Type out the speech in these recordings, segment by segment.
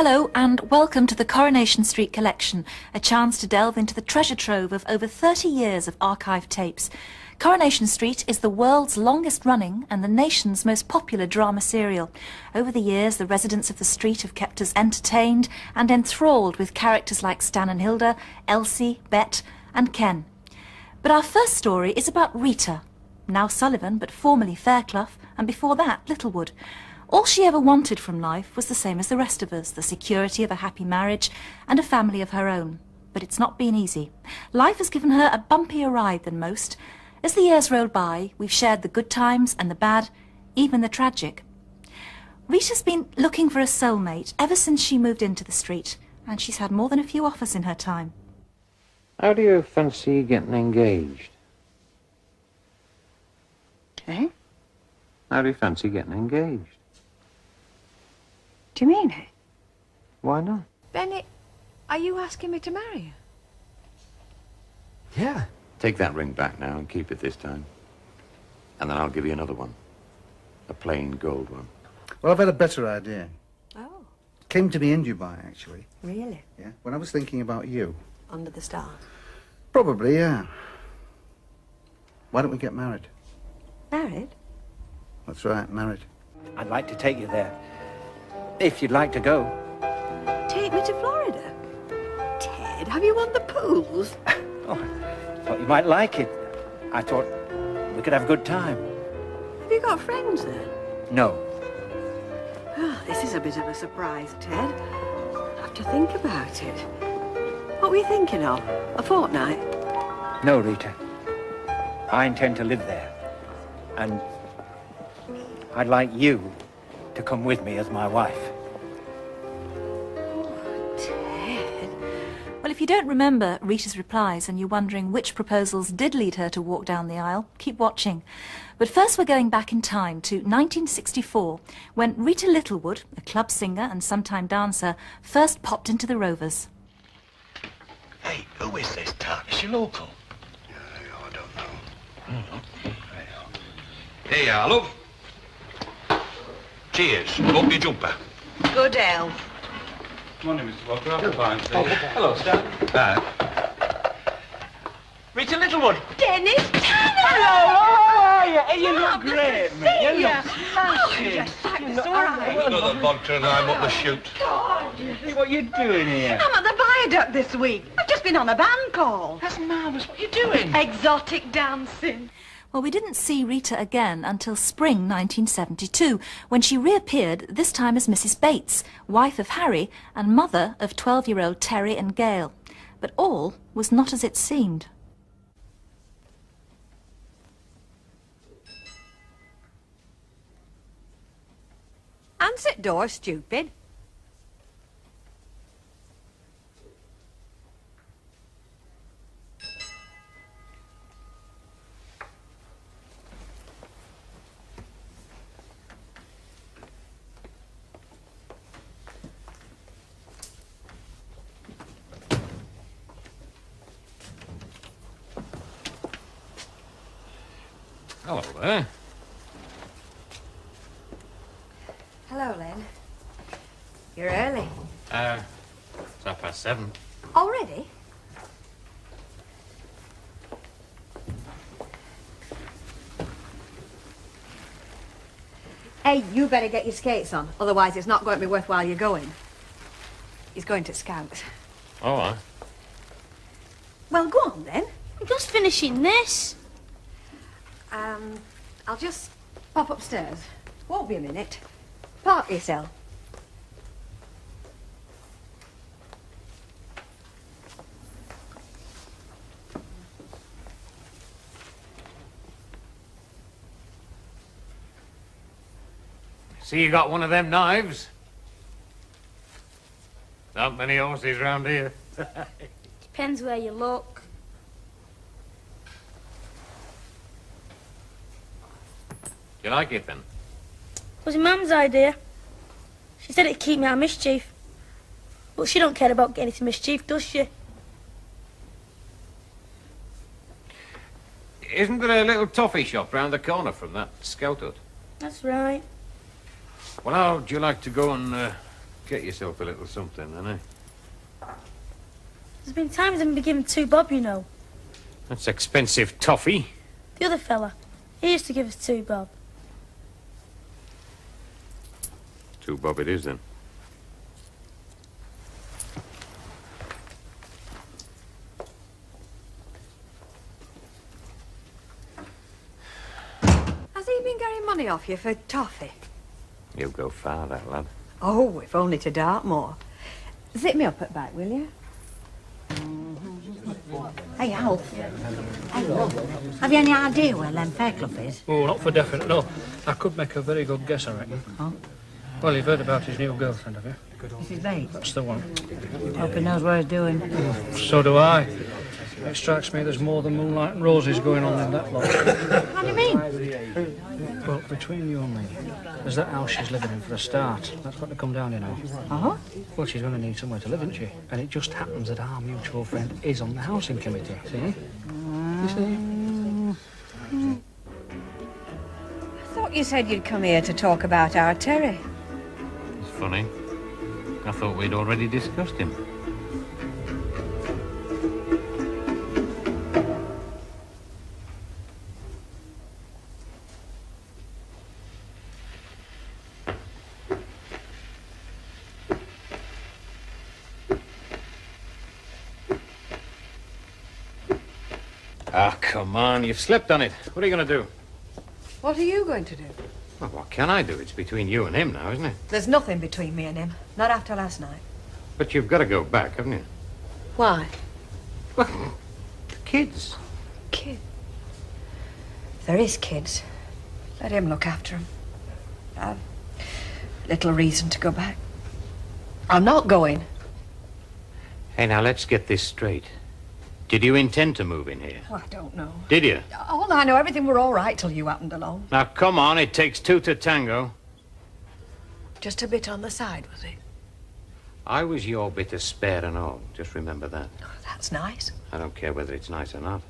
Hello and welcome to the Coronation Street collection, a chance to delve into the treasure trove of over 30 years of archived tapes. Coronation Street is the world's longest running and the nation's most popular drama serial. Over the years, the residents of the street have kept us entertained and enthralled with characters like Stan and Hilda, Elsie, Bet and Ken. But our first story is about Rita, now Sullivan but formerly Fairclough, and before that Littlewood. All she ever wanted from life was the same as the rest of us, the security of a happy marriage and a family of her own. But it's not been easy. Life has given her a bumpier ride than most. As the years rolled by, we've shared the good times and the bad, even the tragic. Rita's been looking for a soulmate ever since she moved into the street, and she's had more than a few offers in her time. How do you fancy getting engaged? Eh? How do you fancy getting engaged? Do you mean it? Why not? Bennett, are you asking me to marry you? Yeah. Take that ring back now and keep it this time. And then I'll give you another one. A plain gold one. Well, I've had a better idea. Oh, Came to me in Dubai, actually. really? Yeah. When I was thinking about you. Under the stars? Probably, yeah. Why don't we get married? Married? That's right, married. I'd like to take you there, if you'd like to go. Take me to Florida? Ted, have you won the pools? Oh, I thought you might like it. I thought we could have a good time. Have you got friends there? No. Oh, this is a bit of a surprise, Ted. I'll have to think about it. What were you thinking of? A fortnight? No, Rita. I intend to live there. And I'd like you to come with me as my wife. Ted? Well, if you don't remember Rita's replies and you're wondering which proposals did lead her to walk down the aisle, keep watching. But first we're going back in time to 1964, when Rita Littlewood, a club singer and sometime dancer, first popped into the Rovers. Hey, who is this tart? Is she local? I don't know. Here you are, love. Cheers. Up your jumper. Good elf. Morning, Mr. Walker. I'm fine, Hello, Stan. Rita Littlewood! Dennis Tanner! Hello, how are you? Hey, you look great, to mate. see You ya. look smashing. It's all right. Another vodka and I'm up the chute. Hey, what you doing here? I'm at the viaduct this week. I've just been on a band call. That's marvellous. What are you doing? Exotic dancing. Well, we didn't see Rita again until spring 1972, when she reappeared, this time as Mrs. Bates, wife of Harry and mother of 12-year-old Terry and Gail. But all was not as it seemed. Answer door, stupid. Hello there. Hello, Lynn. You're early. It's 7:30. Already? Hey, you better get your skates on, otherwise it's not going to be worthwhile you going. He's going to Scout. All right. Well, go on then. I'm just finishing this. I'll just pop upstairs. Won't be a minute. Park yourself. See, you got one of them knives? Not many horses round here. Depends where you look. You like it, then? It was Mum's idea. She said it'd keep me out of mischief. But she don't care about getting into mischief, does she? Isn't there a little toffee shop round the corner from that scout hut? That's right. Well, how'd you like to go and Get yourself a little something, then, eh? There's been times I've been given 2 bob, you know. That's expensive toffee. The other fella, he used to give us 2 bob. 2 bob it is, then. Has he been getting money off you for toffee? You'll go far, that lad. Oh, if only to Dartmoor. Zip me up at back, will you? Hey, Alf. Hey, look. Have you any idea where Len Fairclough is? Oh, not for definite, no. I could make a very good guess, I reckon. Oh? Well, you've heard about his new girlfriend, have you? Mrs. Bates? That's the one. Hope he knows what he's doing. So do I. It strikes me there's more than moonlight and roses going on in that lot. What do you mean? Well, between you and me, there's that house she's living in for a start. That's got to come down, you know. Oh? Well, she's going to need somewhere to live, isn't she? And it just happens that our mutual friend is on the housing committee, see? You see? I thought you said you'd come here to talk about our Terry. It's funny. I thought we'd already discussed him. Ah, come on, you've slipped on it. What are you going to do? What are you going to do? Well, what can I do? It's between you and him now, isn't it? There's nothing between me and him. Not after last night. But you've got to go back, haven't you? Why? Well, the kids. Kid. If there is kids, let him look after them. I've little reason to go back. I'm not going. Hey, now, let's get this straight. Did you intend to move in here? Oh, I don't know. Did you? All I know, everything were all right till you happened along. Now, come on, it takes 2 to tango. Just a bit on the side, was it? I was your bit of spare and all. Just remember that. Oh, that's nice. I don't care whether it's nice or not.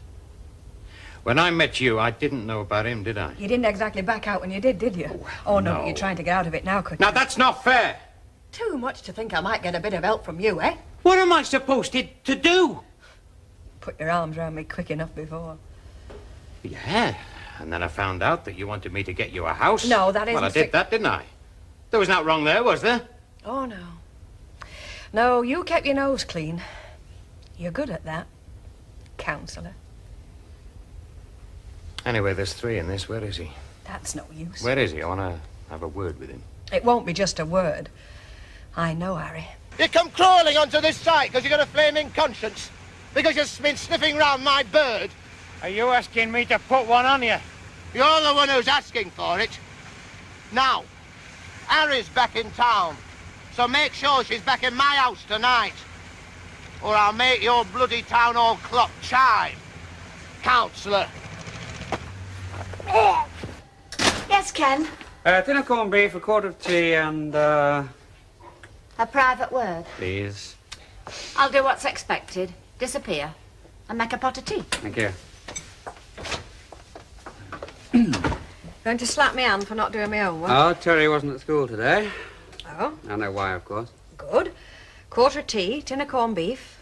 When I met you, I didn't know about him, did I? You didn't exactly back out when you did you? Oh, no, no. You're trying to get out of it now, couldn't you? Now, that's not fair. Too much to think I might get a bit of help from you, eh? What am I supposed to do? Put your arms around me quick enough before. Yeah, and then I found out that you wanted me to get you a house. No, that isn't... Well, I did that, didn't I? There was not wrong there, was there? Oh, no. No, you kept your nose clean. You're good at that, counsellor. Anyway, there's 3 in this. Where is he? That's no use. Where is he? I want to have a word with him. It won't be just a word. I know, Harry. You come crawling onto this site because you've got a flaming conscience. Because you've been sniffing round my bird. Are you asking me to put one on you? You're the one who's asking for it. Now, Harry's back in town. So make sure she's back in my house tonight. Or I'll make your bloody town hall clock chime. Counsellor. Yes, Ken. Dinner corned beef, a quart of tea, and, A private word. please. I'll do what's expected. Disappear. And make a pot of tea. Thank you. Going to slap me hand for not doing my own work? Oh, Terry wasn't at school today. Oh, I know why, of course. good. Quarter of tea, tin of corned beef.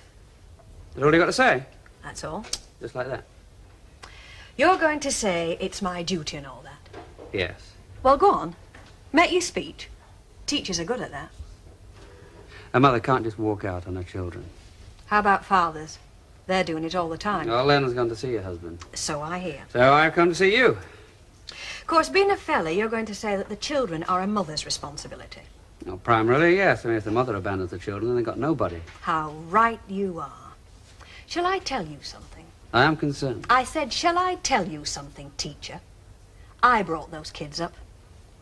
That's all you got to say? That's all. Just like that? You're going to say it's my duty and all that. Yes. Well, go on. Make your speech. Teachers are good at that. A mother can't just walk out on her children. How about fathers? They're doing it all the time. Oh, Len's gone to see her husband. So I hear. So I've come to see you. Of course, being a fella, you're going to say that the children are a mother's responsibility. Well, primarily, yes. I mean, if the mother abandons the children, then they've got nobody. How right you are. Shall I tell you something? I am concerned. I said, shall I tell you something, teacher? I brought those kids up.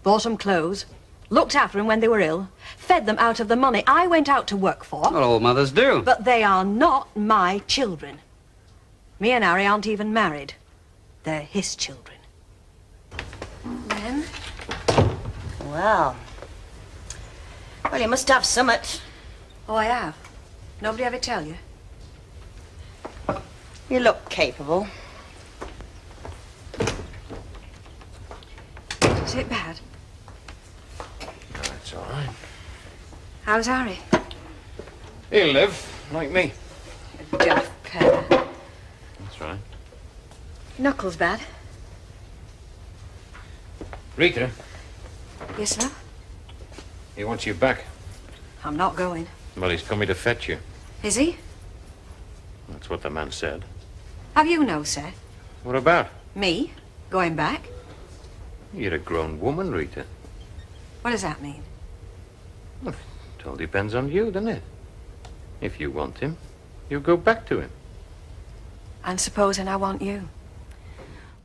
Bought them clothes. Looked after them when they were ill. Fed them out of the money I went out to work for. Well, all mothers do. But they are not my children. Me and Harry aren't even married. They're his children. Len? Well, you must have summat. Oh, I have. Nobody ever tell you? You look capable. Is it bad? No, it's all right. How's Harry? He'll live, like me. A daft pair. That's right. Knuckles bad? Rita, Yes, sir? he wants you back. I'm not going. Well, he's coming to fetch you. Is he? That's what the man said. Have you no, sir? What about? Me? Going back? You're a grown woman, Rita. What does that mean? Well, it all depends on you, doesn't it? If you want him, you go back to him. And supposing I want you?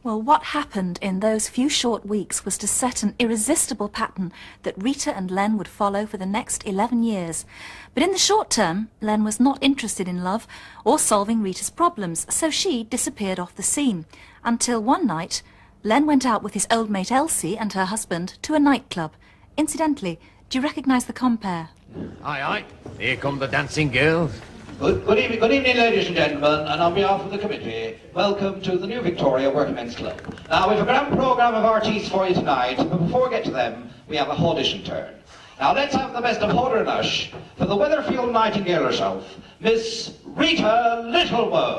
Well, what happened in those few short weeks was to set an irresistible pattern that Rita and Len would follow for the next 11 years. But in the short term, Len was not interested in love or solving Rita's problems, so she disappeared off the scene. Until one night, Len went out with his old mate Elsie and her husband to a nightclub. Incidentally, do you recognise the compere? Aye, aye. Here come the dancing girls. Good evening, ladies and gentlemen, and on behalf of the committee, welcome to the New Victoria Workmen's Club. Now, we have a grand programme of artists for you tonight, but before we get to them, we have a audition turn. Now, let's have the best of Hodder and Ush for the Weatherfield Nightingale herself, Miss Rita Littlewood.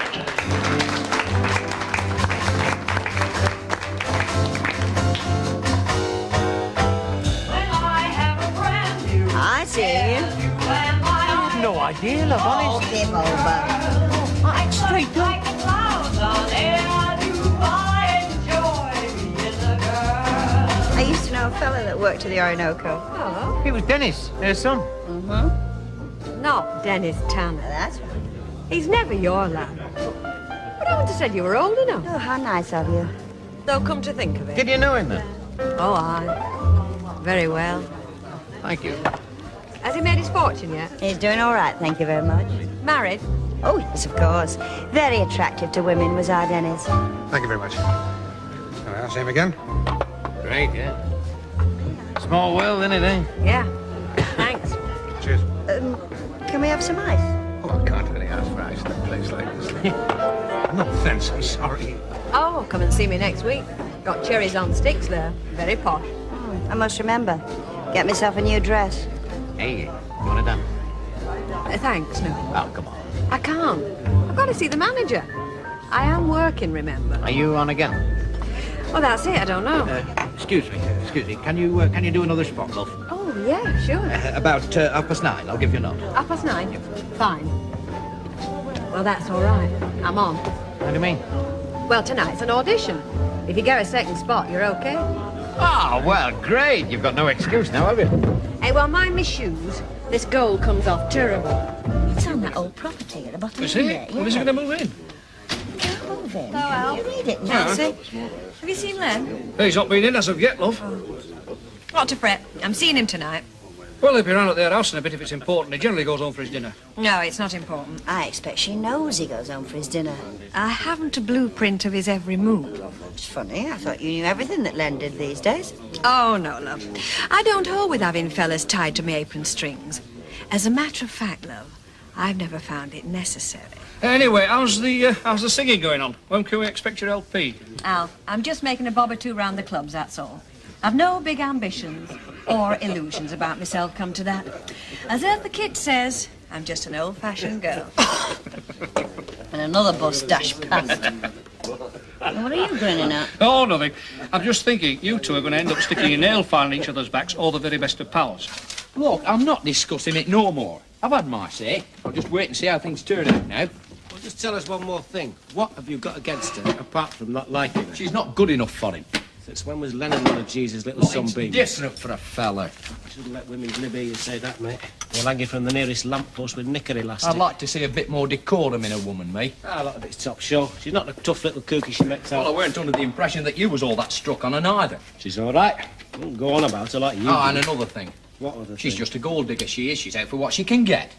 I see. No idea, love, honest. Give over. Straight up. I used to know a fella that worked at the Orinoco. Oh. It was Dennis, her son. Mm-hmm. Not Dennis Tanner. That's right. He's never your lad. But I wouldn't have said you were old enough. Oh, how nice of you. Though, come to think of it. Did you know him then? Oh, aye. Very well. Thank you. Has he made his fortune yet? He's doing all right, thank you very much. Married? Oh, yes, of course. Very attractive to women was our Dennis. Thank you very much. I'll see him again. Great, yeah. Small world, isn't it, eh? Yeah. Thanks. Cheers. Can we have some ice? Oh, I can't really ask for ice in a place like this. No offence, I'm sorry. Oh, come and see me next week. Got cherries on sticks there. Very posh. I must remember. Get myself a new dress. Hey, you want it done? Thanks, no. Oh, come on. I can't. I've got to see the manager. I am working, remember. Are you on again? Well, that's it. I don't know. Excuse me. Can you do another spot, love? Oh, yeah, sure. About 9:30. I'll give you a nod. 9:30? Fine. Well, that's all right. I'm on. What do you mean? Well, tonight's an audition. If you get a second spot, you're okay. Oh, well, great. You've got no excuse now, have you? Hey, well, mind me shoes. This gold comes off terrible. It's on that old property at the bottom Is of he? it. When is he going to move in? Can't move in. well. Can you read it, Yeah. Nancy? Have you seen Len? He's not been in as of yet, love. Not to fret. I'm seeing him tonight. Well, he'll be round at their house in a bit if it's important. He generally goes home for his dinner. No, it's not important. I expect she knows he goes home for his dinner. I haven't a blueprint of his every move. It's funny. I thought you knew everything that Len did these days. Oh, no, love. I don't hold with having fellas tied to my apron strings. As a matter of fact, love, I've never found it necessary. Anyway, how's the singing going on? When can we expect your LP? Al, I'm just making a bob or two round the clubs, that's all. I've no big ambitions or illusions about myself, come to that. As Eartha Kitt says, I'm just an old-fashioned girl. And another bus dashed past. What are you grinning at? Oh, nothing. I'm just thinking you two are going to end up sticking your nail file in each other's backs, all the very best of pals. Look, I'm not discussing it no more. I've had my say. I'll just wait and see how things turn out now. Well, just tell us one more thing. What have you got against her, apart from not liking her? She's not good enough for him. Since when was Lennon one of Jesus' little sunbeams? It's different for a fella. Shouldn't let women's nib hear you say that, mate. You'll hang you from the nearest lamppost with knicker elastic. I'd like to see a bit more decorum in a woman, me. A lot of it's top show. She's not the tough little kooky she makes out. Well, I weren't under the impression that you was all that struck on her neither. She's all right. Don't go on about her like you Oh, do. and another thing. What other She's thing? just a gold digger, she is. She's out for what she can get.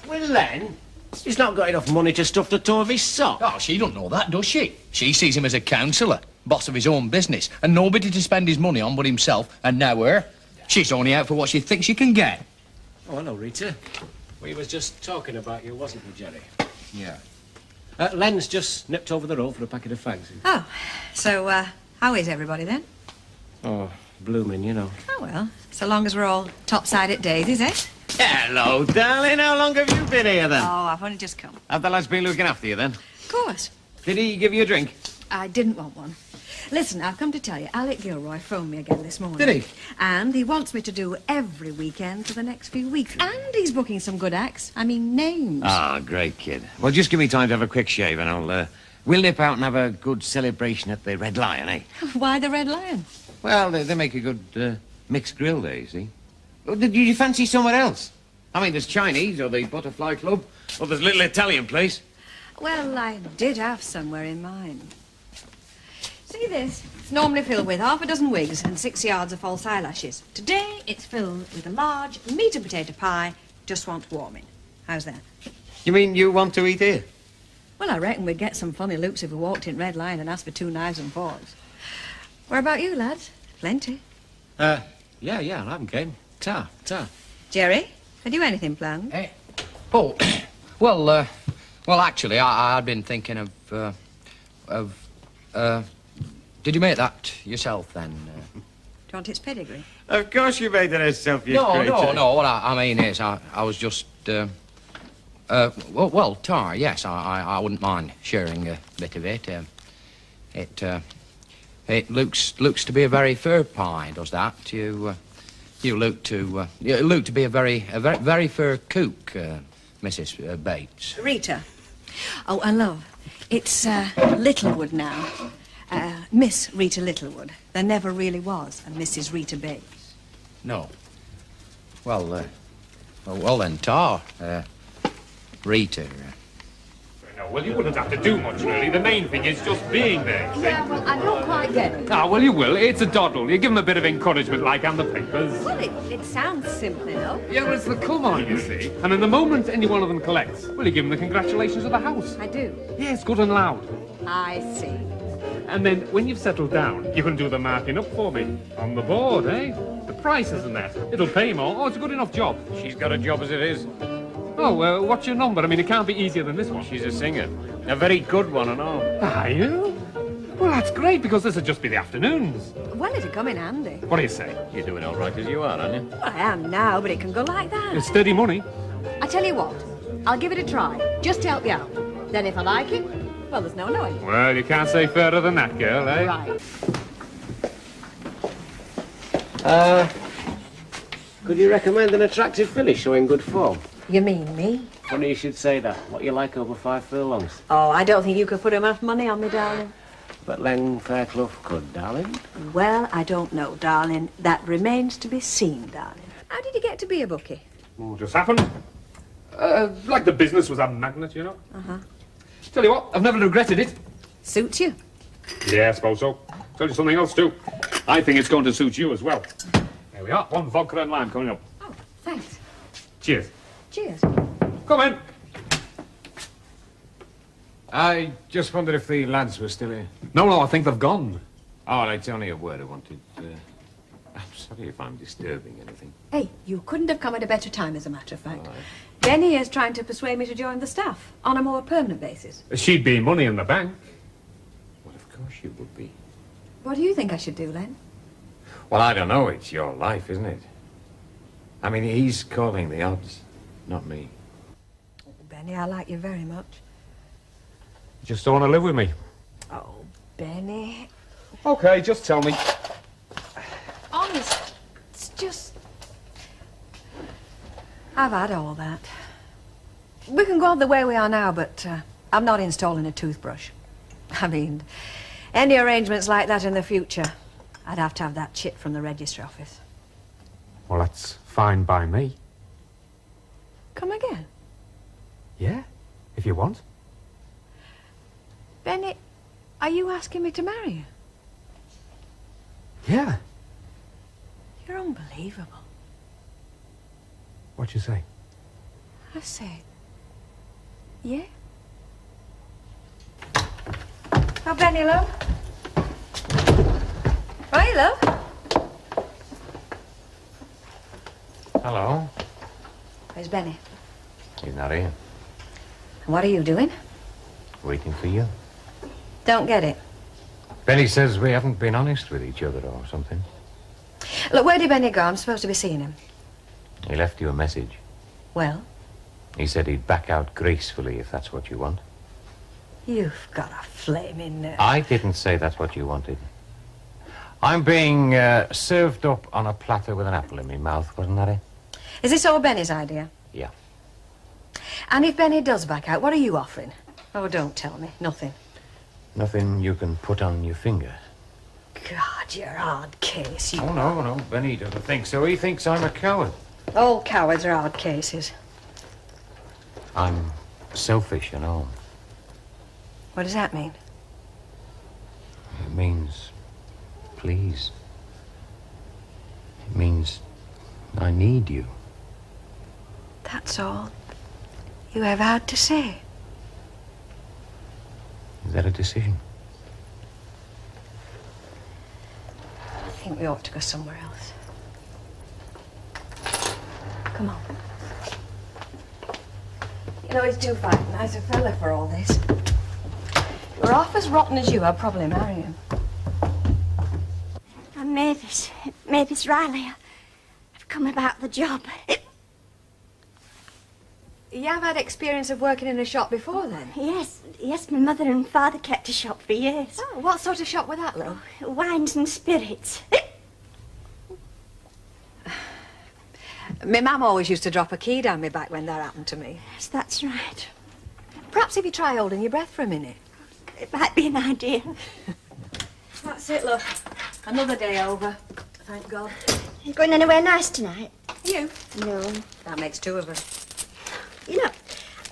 Well, Len, he's not got enough money to stuff the toe of his sock. Oh, she don't know that, does she? She sees him as a counsellor, boss of his own business, and nobody to spend his money on but himself, and now her. She's only out for what she thinks she can get. Oh, hello, Rita. We was just talking about you, wasn't we, Jerry? Yeah. Len's just nipped over the road for a packet of fags. Oh, so, how is everybody then? Oh, blooming, you know. Oh, well, so long as we're all topside at Daisy's, eh? Hello, darling. How long have you been here, then? Oh, I've only just come. Have the lads been looking after you, then? Of course. Did he give you a drink? I didn't want one. Listen, I've come to tell you, Alec Gilroy phoned me again this morning. Did he? And he wants me to do every weekend for the next few weeks. And he's booking some good acts. I mean, names. Ah, great kid. Well, just give me time to have a quick shave and we'll nip out and have a good celebration at the Red Lion, eh? Why the Red Lion? Well, they make a good mixed grill there, you see. Oh, did you fancy somewhere else? I mean, there's Chinese or the Butterfly Club or there's a little Italian place. Well, I did have somewhere in mind. See this? It's normally filled with half a dozen wigs and 6 yards of false eyelashes. Today, it's filled with a large meat and potato pie, just wants warming. How's that? You mean you want to eat here? Well, I reckon we'd get some funny looks if we walked in Red Lion and asked for 2 knives and forks. Where about you, lads? Plenty. Yeah, I'll have 'em, Kate. Ta. Jerry, had you anything planned? Oh, well, actually, I'd been thinking did you make that yourself, then? Do you want its pedigree? Of course you made it yourself, you No, creature. what I mean is, I was just, well, tar, yes, I wouldn't mind sharing a bit of it. It looks to be a very fair pie, does that? You look to be a very fair cook, Mrs. Bates. Rita. Oh, and love, it's Littlewood now. Miss Rita Littlewood. There never really was a Mrs. Rita Bates. No. Well then, tar, Rita. No, well, you wouldn't have to do much, really. The main thing is just being there. Yeah, well, I don't quite get it. Ah, well, you will. It's a doddle. You give them a bit of encouragement, like on the papers. Well, it sounds simple enough. Yeah, well, it's the come on, you see. And then the moment any one of them collects, well, you give them the congratulations of the house. I do. Yes, good and loud. I see. And then, when you've settled down, you can do the marking up for me. On the board, eh? The prices and that. It'll pay more. Oh, it's a good enough job. She's got a job as it is. Oh, what's your number? I mean, it can't be easier than this one. She's a singer. A very good one and all. Are you? Well, that's great, because this would just be the afternoons. Well, it'll come in handy. What do you say? You're doing all right as you are, aren't you? Well, I am now, but it can go like that. It's steady money. I tell you what, I'll give it a try, just to help you out. Then if I like it, well, there's no knowing. Well, you can't say fairer than that, girl, eh? Right. Could you recommend an attractive filly showing good form? You mean me? Funny you should say that. What you like over 5 furlongs? Oh, I don't think you could put enough money on me, darling. But Len Fairclough could, darling. Well, I don't know, darling. That remains to be seen, darling. How did you get to be a bookie? Oh, just happened. Like the business was a magnet, you know. Uh-huh. Tell you what, I've never regretted it. Suits you? Yeah, I suppose so. Tell you something else, too. I think it's going to suit you as well. There we are. 1 vodka and lime coming up. Oh, thanks. Cheers. Cheers. Come in. I just wondered if the lads were still here. No, I think they've gone. Oh, it's only a word I wanted. I'm sorry if I'm disturbing anything. Hey, you couldn't have come at a better time, as a matter of fact. Benny is trying to persuade me to join the staff on a more permanent basis. She'd be money in the bank. Well, of course you would be. What do you think I should do, Len? Well, I don't know. It's your life, isn't it? I mean, he's calling the odds, not me. Benny, I like you very much. You just don't want to live with me. Oh, Benny. Okay, just tell me. Honest, it's just... I've had all that. We can go on the way we are now, but I'm not installing a toothbrush. I mean, any arrangements like that in the future, I'd have to have that chit from the registry office. Well, that's fine by me. Come again? Yeah, if you want. Benny, are you asking me to marry you? Yeah. You're unbelievable. What'd you say? I said, yeah. Oh, Benny, love. Hi, love. Hello. Where's Benny? He's not here. And what are you doing? Waiting for you. Don't get it. Benny says we haven't been honest with each other or something. Look, where did Benny go? I'm supposed to be seeing him. He left you a message. Well? He said he'd back out gracefully if that's what you want. You've got a flaming nerve. I didn't say that's what you wanted. I'm being served up on a platter with an apple in my mouth, wasn't that it? Is this all Benny's idea? Yeah. And if Benny does back out, what are you offering? Oh, don't tell me. Nothing. Nothing you can put on your finger. God, you're a hard case. You Oh, no, Benny doesn't think so. He thinks I'm a coward. All cowards are hard cases. I'm selfish and all. What does that mean? It means, please. It means I need you. That's all you ever had to say. Is that a decision? I think we ought to go somewhere else. Come on. You know, he's too fine nice a fella for all this. We're half as rotten as you, I'd probably marry him. I'm Mavis. Mavis Riley. I've come about the job. You have had experience of working in a shop before, then? Yes, my mother and father kept a shop for years. Oh, what sort of shop was that, love? Wines and spirits. My mum always used to drop a key down my back when that happened to me. Yes, that's right. Perhaps if you try holding your breath for a minute. It might be an idea. That's it, look. Another day over. Thank God. You going anywhere nice tonight? You? No. That makes two of us. You know,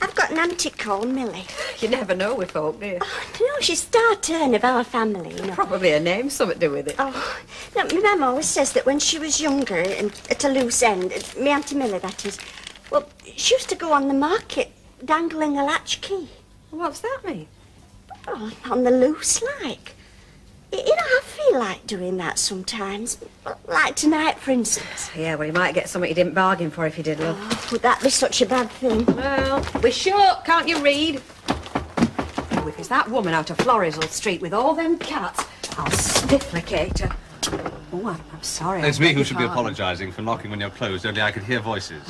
I've got an auntie called Millie. You never know with folk, do you? Oh, no, she's star turn of our family, you know. Probably a name, something to do with it. Oh, no, my mum always says that when she was younger and at a loose end, my auntie Millie, that is, well, she used to go on the market dangling a latchkey. What's that mean? Oh, on the loose, like. You know, I feel like doing that sometimes. Like tonight, for instance. Yeah, well, you might get something you didn't bargain for if you did, love. Oh, would that be such a bad thing? Well, we're short, can't you read? Oh, if it's that woman out of Floresville Street with all them cats, I'll stifflicate her. Oh, I'm sorry. It's I me beg who your should be pardon. apologising for knocking when you're closed, only I could hear voices.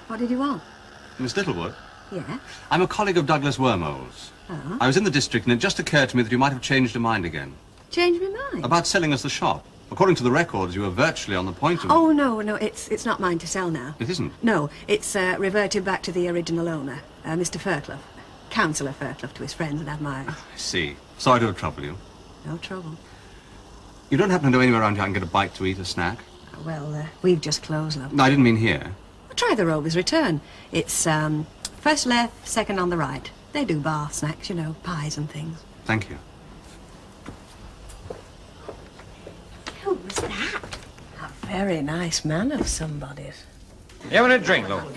What did you want? Miss Littlewood, Yeah? I'm a colleague of Douglas Wormole's. Oh? I was in the district and it just occurred to me that you might have changed your mind again. Change my mind? About selling us the shop. According to the records, you were virtually on the point of... Oh, no, it's not mine to sell now. It isn't? No, it's reverted back to the original owner, Mr. Fairclough. Councillor Fairclough to his friends and admirers. I see. Sorry to have troubled you. No trouble. You don't happen to know anywhere around here I can get a bite to eat, a snack? Well, we've just closed, love. No, I didn't mean here. Try the Rover's Return. It's first left, second on the right. They do bar snacks, you know, pies and things. Thank you. Who was that? A very nice man of somebody's. You having a drink, love?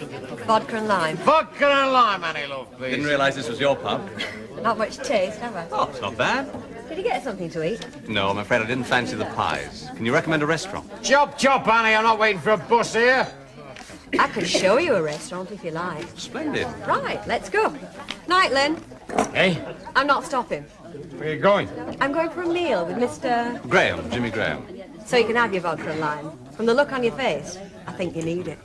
Vodka and lime. Vodka and lime, Annie, love, please. Didn't realise this was your pub. Not much taste, have I? Oh, it's not bad. Did you get something to eat? No, I'm afraid I didn't fancy the pies. Can you recommend a restaurant? Chop, chop, Annie. I'm not waiting for a bus here. I could show you a restaurant if you like. Splendid. Right, let's go. Night, Lynn. Hey, I'm not stopping. where are you going? I'm going for a meal with Mr. Graham, Jimmy Graham. So you can have your vodka and lime. From the look on your face, I think you need it.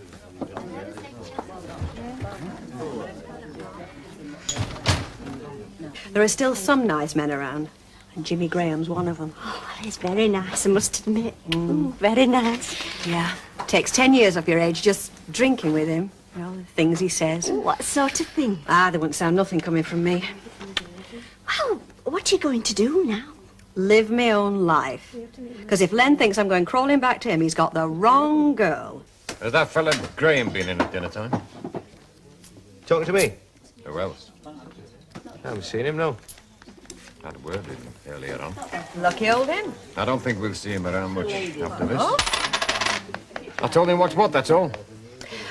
There are still some nice men around, and Jimmy Graham's one of them. Oh, well, he's very nice, I must admit. Ooh, very nice. Yeah. Takes 10 years off your age just drinking with him. You know, the things he says. What sort of thing? Ah, there wouldn't sound nothing coming from me. Well, what are you going to do now? Live my own life. Because if Len thinks I'm going crawling back to him, he's got the wrong girl. Has that fella Graham been in at dinner time? Talking to me? Who else? I haven't seen him, no. Had a word with him earlier on. Lucky old him. I don't think we'll see him around much after this. Oh? I told him what's what, that's all.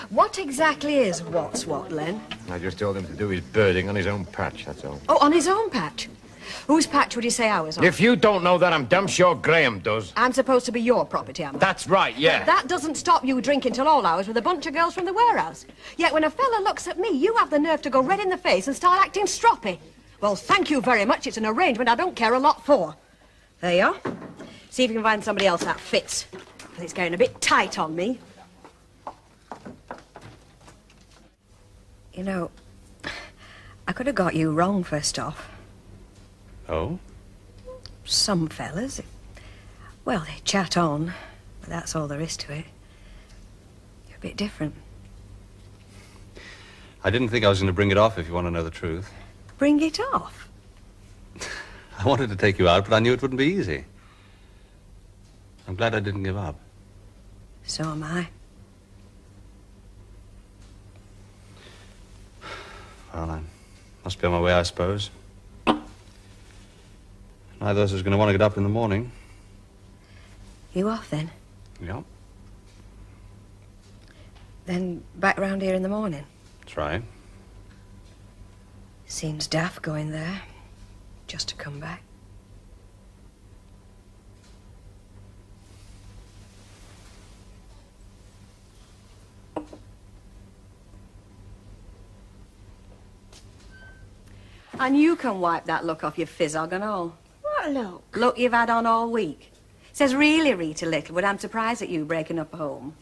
What exactly is what's what, Len? I just told him to do his birding on his own patch, that's all. Oh, on his own patch? Whose patch would he say I was on? If you don't know that, I'm damn sure Graham does. I'm supposed to be your property, am I? That's right, yeah. That doesn't stop you drinking till all hours with a bunch of girls from the warehouse. Yet when a fella looks at me, you have the nerve to go red in the face and start acting stroppy. Well, thank you very much. It's an arrangement I don't care a lot for. There you are. See if you can find somebody else that fits. Because it's getting a bit tight on me. You know, I could have got you wrong first off. Oh? Some fellas, well, they chat on, but that's all there is to it. You're a bit different. I didn't think I was going to bring it off, if you want to know the truth. Bring it off? I wanted to take you out, but I knew it wouldn't be easy. I'm glad I didn't give up. So am I. Well, I must be on my way, I suppose. Neither of us is going to want to get up in the morning. You off, then? Yeah, Then back round here in the morning? that's right. Seems daft going there, just to come back. And you can wipe that look off your fizzog and all. What look? Look you've had on all week. Says, really, Rita Littlewood, I'm surprised at you breaking up a home.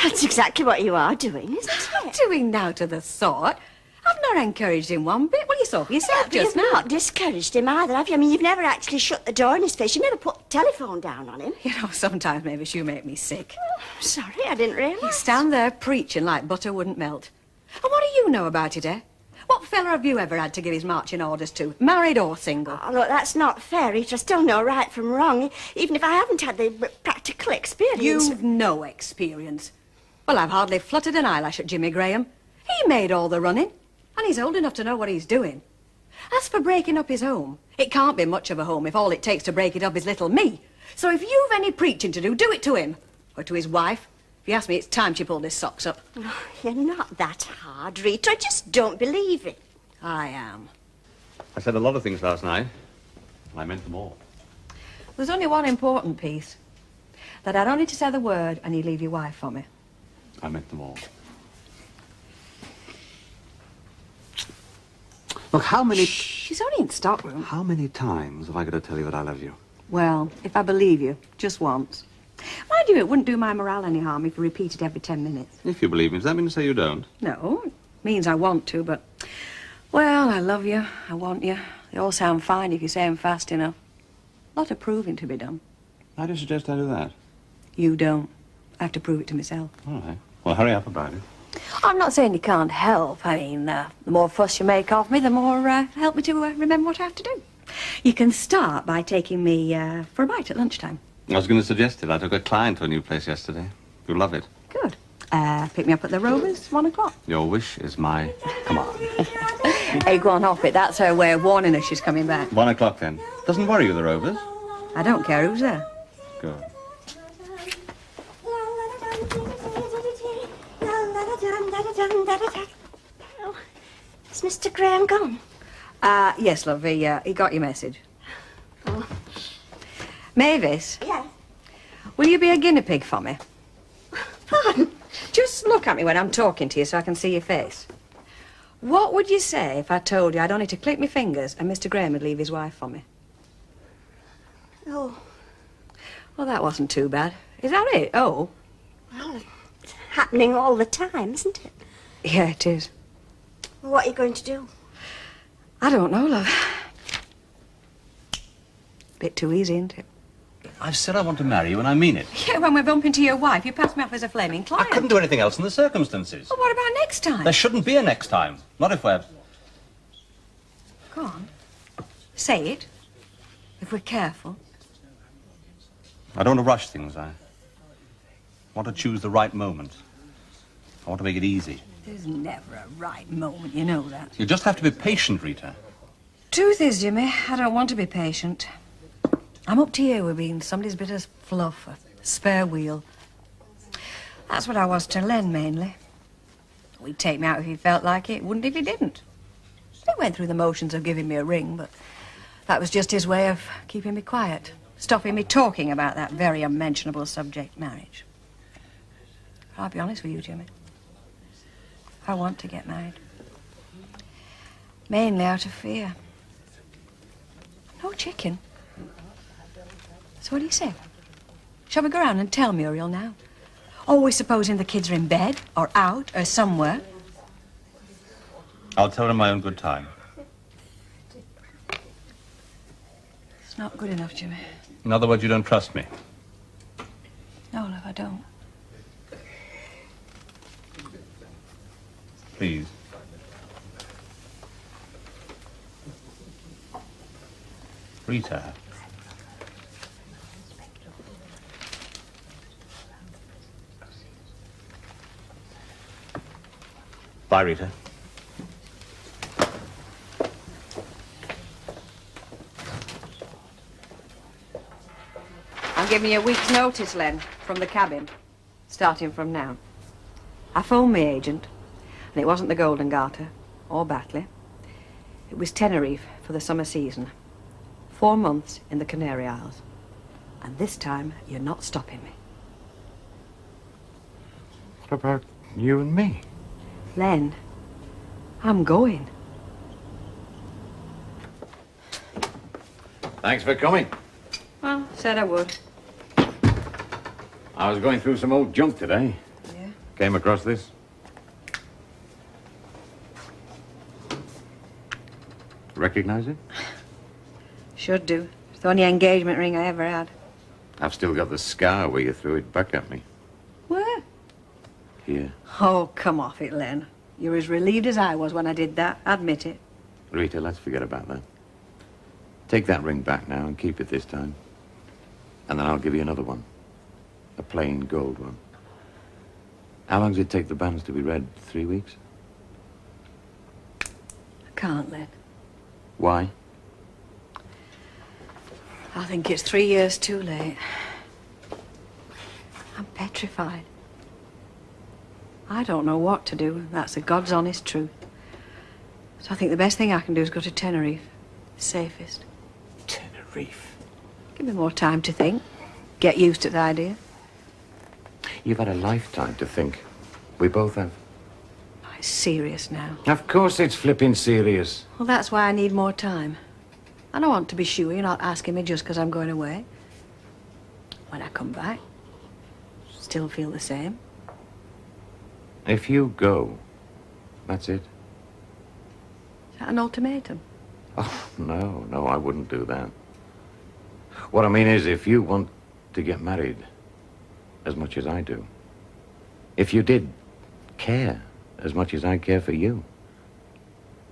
That's exactly what you are doing, isn't it? I'm doing now to the sort. I've not encouraged him one bit. Well, you saw for yourself But just you've now. not discouraged him either, have you? I mean, you've never actually shut the door in his face. You never put the telephone down on him. You know, sometimes maybe you make me sick. Sorry, I didn't realise. You stand there preaching like butter wouldn't melt. And what do you know about it, eh? What fella have you ever had to give his marching orders to, married or single? Oh, look, that's not fair, Rita. I still know right from wrong, even if I haven't had the practical experience. You've no experience. Well, I've hardly fluttered an eyelash at Jimmy Graham. He made all the running, and he's old enough to know what he's doing. As for breaking up his home, it can't be much of a home if all it takes to break it up is little me. So if you've any preaching to do it to him, or to his wife. If you ask me, it's time she pulled his socks up. Oh, you're not that hard, Rita. I just don't believe it. I am. I said a lot of things last night, and I meant them all. There's only one important piece. That I don't need to say the word and you leave your wife for me. I meant them all. Look, how many... She's only in stockroom. How many times have I got to tell you that I love you? Well, if I believe you, just once. Mind you, it wouldn't do my morale any harm if you repeat it every 10 minutes. If you believe me, does that mean to say you don't? No, it means I want to, but... Well, I love you, I want you. They all sound fine if you say them fast enough. A lot of proving to be done. How do you suggest I do that? You don't. I have to prove it to myself. All right. Well, hurry up about it. I'm not saying you can't help. I mean, the more fuss you make of me, the more help me to remember what I have to do. You can start by taking me for a bite at lunchtime. I was going to suggest it. I took a client to a new place yesterday. You'll love it. Good. Pick me up at the Rovers, 1 o'clock. Your wish is my command. Hey, go on off it. That's her way of warning us she's coming back. 1 o'clock, then. Doesn't worry you, the Rovers? I don't care who's there. Good. Oh, is Mr. Graham gone? Yes, love, he got your message. Oh. Mavis? Yes? Will you be a guinea pig for me? Pardon? Just look at me when I'm talking to you so I can see your face. What would you say if I told you I'd only to click my fingers and Mr. Graham would leave his wife for me? Oh. Well, that wasn't too bad. Is that it? Oh. Well, it's happening all the time, isn't it? Yeah, it is. Well, what are you going to do? I don't know, love. Bit too easy, isn't it? I've said I want to marry you, and I mean it. Yeah, when we're bumping to your wife, you pass me off as a flaming client. I couldn't do anything else in the circumstances. Well, what about next time? There shouldn't be a next time. Not if we're... Go on. Say it. If we're careful. I don't want to rush things. I want to choose the right moment. I want to make it easy. There's never a right moment, you know that. You just have to be patient, Rita. Truth is, Jimmy, I don't want to be patient. I'm up to you with being somebody's bit of fluff, a spare wheel. That's what I was to Len, mainly. He'd take me out if he felt like it, wouldn't if he didn't. He went through the motions of giving me a ring, but that was just his way of keeping me quiet, stopping me talking about that very unmentionable subject, marriage. But I'll be honest with you, Jimmy. I want to get married. Mainly out of fear. No chicken. So what do you say? Shall we go round and tell Muriel now? Always supposing the kids are in bed, or out, or somewhere. I'll tell her in my own good time. It's not good enough, Jimmy. In other words, you don't trust me. No, love, I don't. Please. Rita. Bye, Rita. I'm giving you a week's notice, Len, from the cabin, starting from now. I phoned my agent, and it wasn't the Golden Garter or Batley. It was Tenerife for the summer season. 4 months in the Canary Isles. And this time, you're not stopping me. What about you and me? Len, I'm going. Thanks for coming. Well, said I would. I was going through some old junk today. Yeah? Came across this. Recognize it? Should do. It's the only engagement ring I ever had. I've still got the scar where you threw it back at me. Where? Here. Oh, come off it, Len. You're as relieved as I was when I did that. Admit it. Rita, let's forget about that. Take that ring back now and keep it this time. And then I'll give you another one. A plain gold one. How long does it take the banns to be read? 3 weeks? I can't, Len. Why? I think it's 3 years too late. I'm petrified. I don't know what to do. That's the God's honest truth. So I think the best thing I can do is go to Tenerife. Safest. Tenerife? Give me more time to think. Get used to the idea. You've had a lifetime to think. We both have. It's serious now. Of course it's flipping serious. Well, that's why I need more time. I don't want to be sure you're not asking me just because I'm going away. When I come back, still feel the same. If you go, that's it. Is that an ultimatum? Oh, no, I wouldn't do that. What I mean is, if you want to get married as much as I do, if you did care as much as I care for you,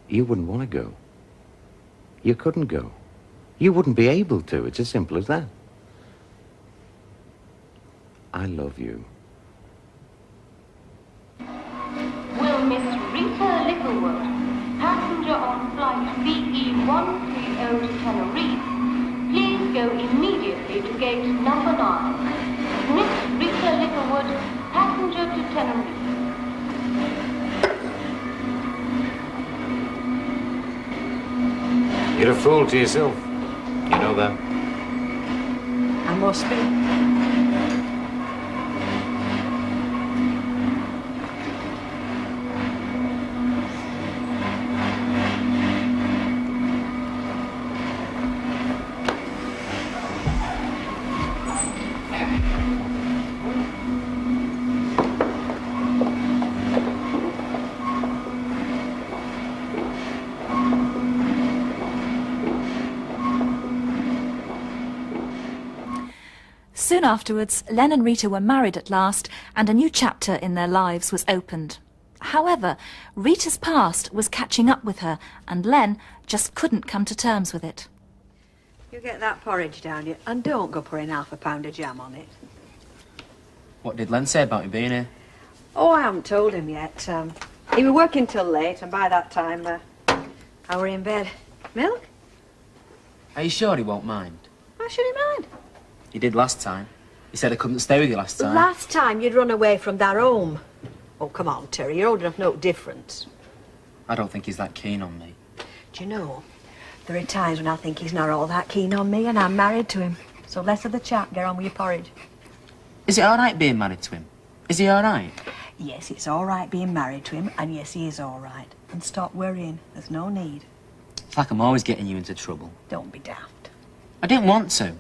you wouldn't want to go. You couldn't go. You wouldn't be able to. It's as simple as that. I love you. Will Miss Rita Littlewood, passenger on flight BE130 to Tenerife, please go immediately to gate number 9. Miss Rita Littlewood, passenger to Tenerife. You're a fool to yourself. You know that? I must be. Soon afterwards, Len and Rita were married at last, and a new chapter in their lives was opened. However, Rita's past was catching up with her, and Len just couldn't come to terms with it. You get that porridge down you, and don't go putting half a pound of jam on it. What did Len say about you being here? Oh, I haven't told him yet. He was working till late, and by that time, I were in bed. Milk? Are you sure he won't mind? Why should he mind? He did last time. He said I couldn't stay with you last time. Last time you'd run away from that home. Oh, come on, Terry, you're old enough to know difference. I don't think he's that keen on me. Do you know, there are times when I think he's not all that keen on me, and I'm married to him. So less of the chat, get on with your porridge. Is it all right being married to him? Is he all right? Yes, it's all right being married to him, and yes, he is all right. And stop worrying. There's no need. It's like I'm always getting you into trouble. Don't be daft. I didn't want to.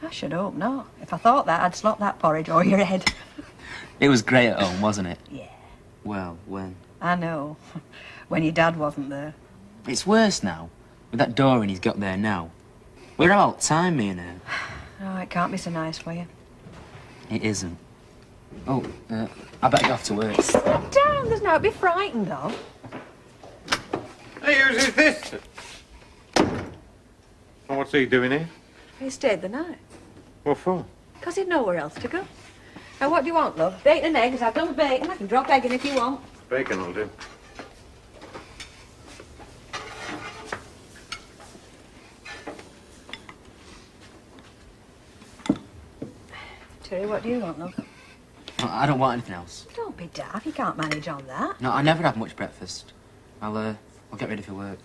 I should hope not. If I thought that, I'd slop that porridge over your head. It was great at home, wasn't it? Yeah. Well, when? I know. when your dad wasn't there. It's worse now, with that Dorian he's got there now. We're about time, me and her. Oh, it can't be so nice for you. It isn't. Oh, I better go off to work. Sit down, there's no be frightened of. Hey, whose is this? Well, what's he doing here? He stayed the night. What for? Because he'd nowhere else to go. Now, what do you want, love? Bacon and eggs. I've done bacon. I can drop egg in if you want. Bacon will do. Terry, what do you want, love? I don't want anything else. Don't be daft. You can't manage on that. No, I never have much breakfast. I'll get ready for work.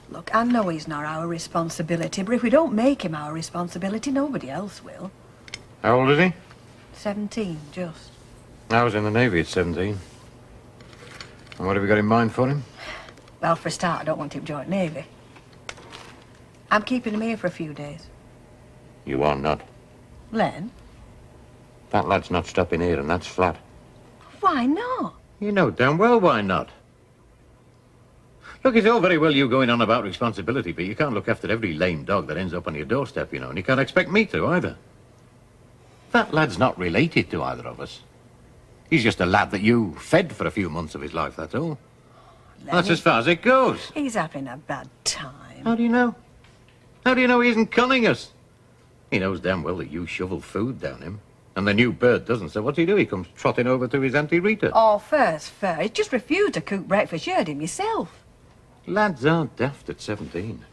Look, I know he's not our responsibility, but if we don't make him our responsibility, nobody else will. How old is he? 17, just. I was in the Navy at 17. And what have you got in mind for him? Well, for a start, I don't want him to join Navy. I'm keeping him here for a few days. You are not. Len? That lad's not stopping here, and that's flat. Why not? You know damn well why not. Look, it's all very well you going on about responsibility, but you can't look after every lame dog that ends up on your doorstep, you know, and you can't expect me to, either. That lad's not related to either of us. He's just a lad that you fed for a few months of his life, that's all. That's as far as it goes. He's having a bad time. How do you know? How do you know he isn't conning us? He knows damn well that you shovel food down him, and the new bird doesn't, so what's he do? He comes trotting over to his Auntie Rita. Oh, fair. He just refused to cook breakfast. You heard him yourself. Lads aren't daft at 17.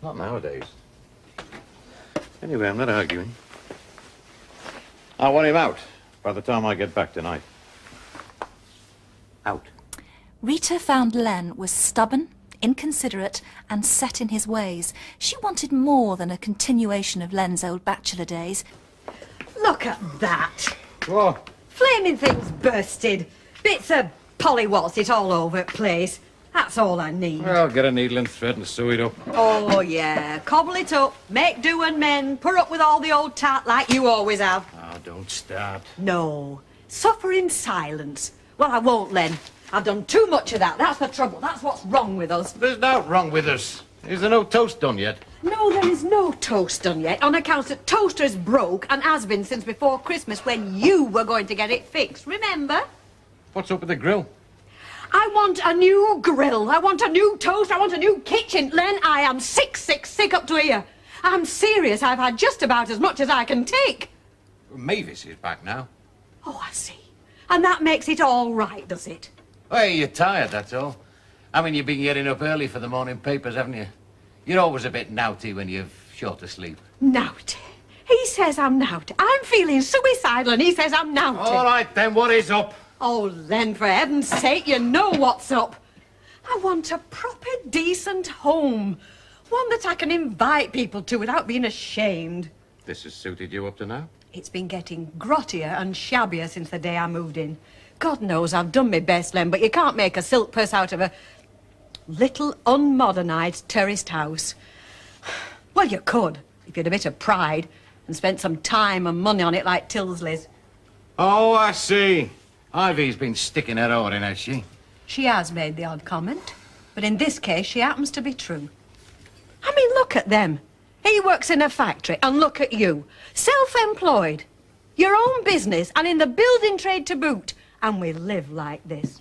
Not nowadays. Anyway, I'm not arguing. I want him out by the time I get back tonight. Out. Rita found Len was stubborn, inconsiderate and set in his ways. She wanted more than a continuation of Len's old bachelor days. Look at that. What? Flaming things bursted. Bits of polly-what's-it all over the place. That's all I need. Well, get a needle and thread and sew it up. Oh, yeah. Cobble it up, make do and mend, put up with all the old tat like you always have. Oh, don't start. No. Suffer in silence. Well, I won't, Len. I've done too much of that. That's the trouble. That's what's wrong with us. There's nought wrong with us. Is there no toast done yet? No, there is no toast done yet, on account that toaster's broke and has been since before Christmas when you were going to get it fixed, remember? What's up with the grill? I want a new grill. I want a new toast. I want a new kitchen. Len, I am sick up to here. I'm serious. I've had just about as much as I can take. Mavis is back now. Oh, I see. And that makes it all right, does it? Hey, you're tired, that's all. I mean, you've been getting up early for the morning papers, haven't you? You're always a bit naughty when you're short of sleep. Naughty. He says I'm naughty. I'm feeling suicidal and he says I'm naughty. All right, then, what is up? Oh, Len, for heaven's sake, you know what's up. I want a proper, decent home. One that I can invite people to without being ashamed. This has suited you up to now? It's been getting grottier and shabbier since the day I moved in. God knows I've done my best, Len, but you can't make a silk purse out of a little unmodernised terraced house. Well, you could, if you had a bit of pride and spent some time and money on it like Tilsley's. Oh, I see. Ivy's been sticking her oar in, has she? She has made the odd comment, but in this case she happens to be true. I mean, look at them. He works in a factory, and look at you. Self-employed. Your own business, and in the building trade to boot. And we live like this.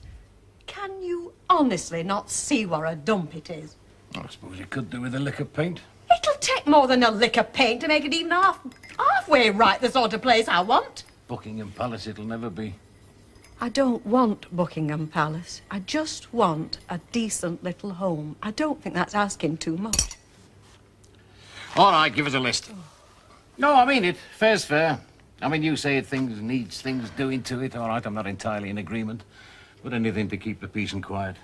Can you honestly not see what a dump it is? I suppose you could do with a lick of paint. It'll take more than a lick of paint to make it even halfway right, the sort of place I want. Buckingham Palace it'll never be. I don't want Buckingham Palace. I just want a decent little home. I don't think that's asking too much. All right, give us a list. No, I mean it. Fair's fair. I mean, you say things needs things doing to it. All right, I'm not entirely in agreement. But anything to keep the peace and quiet.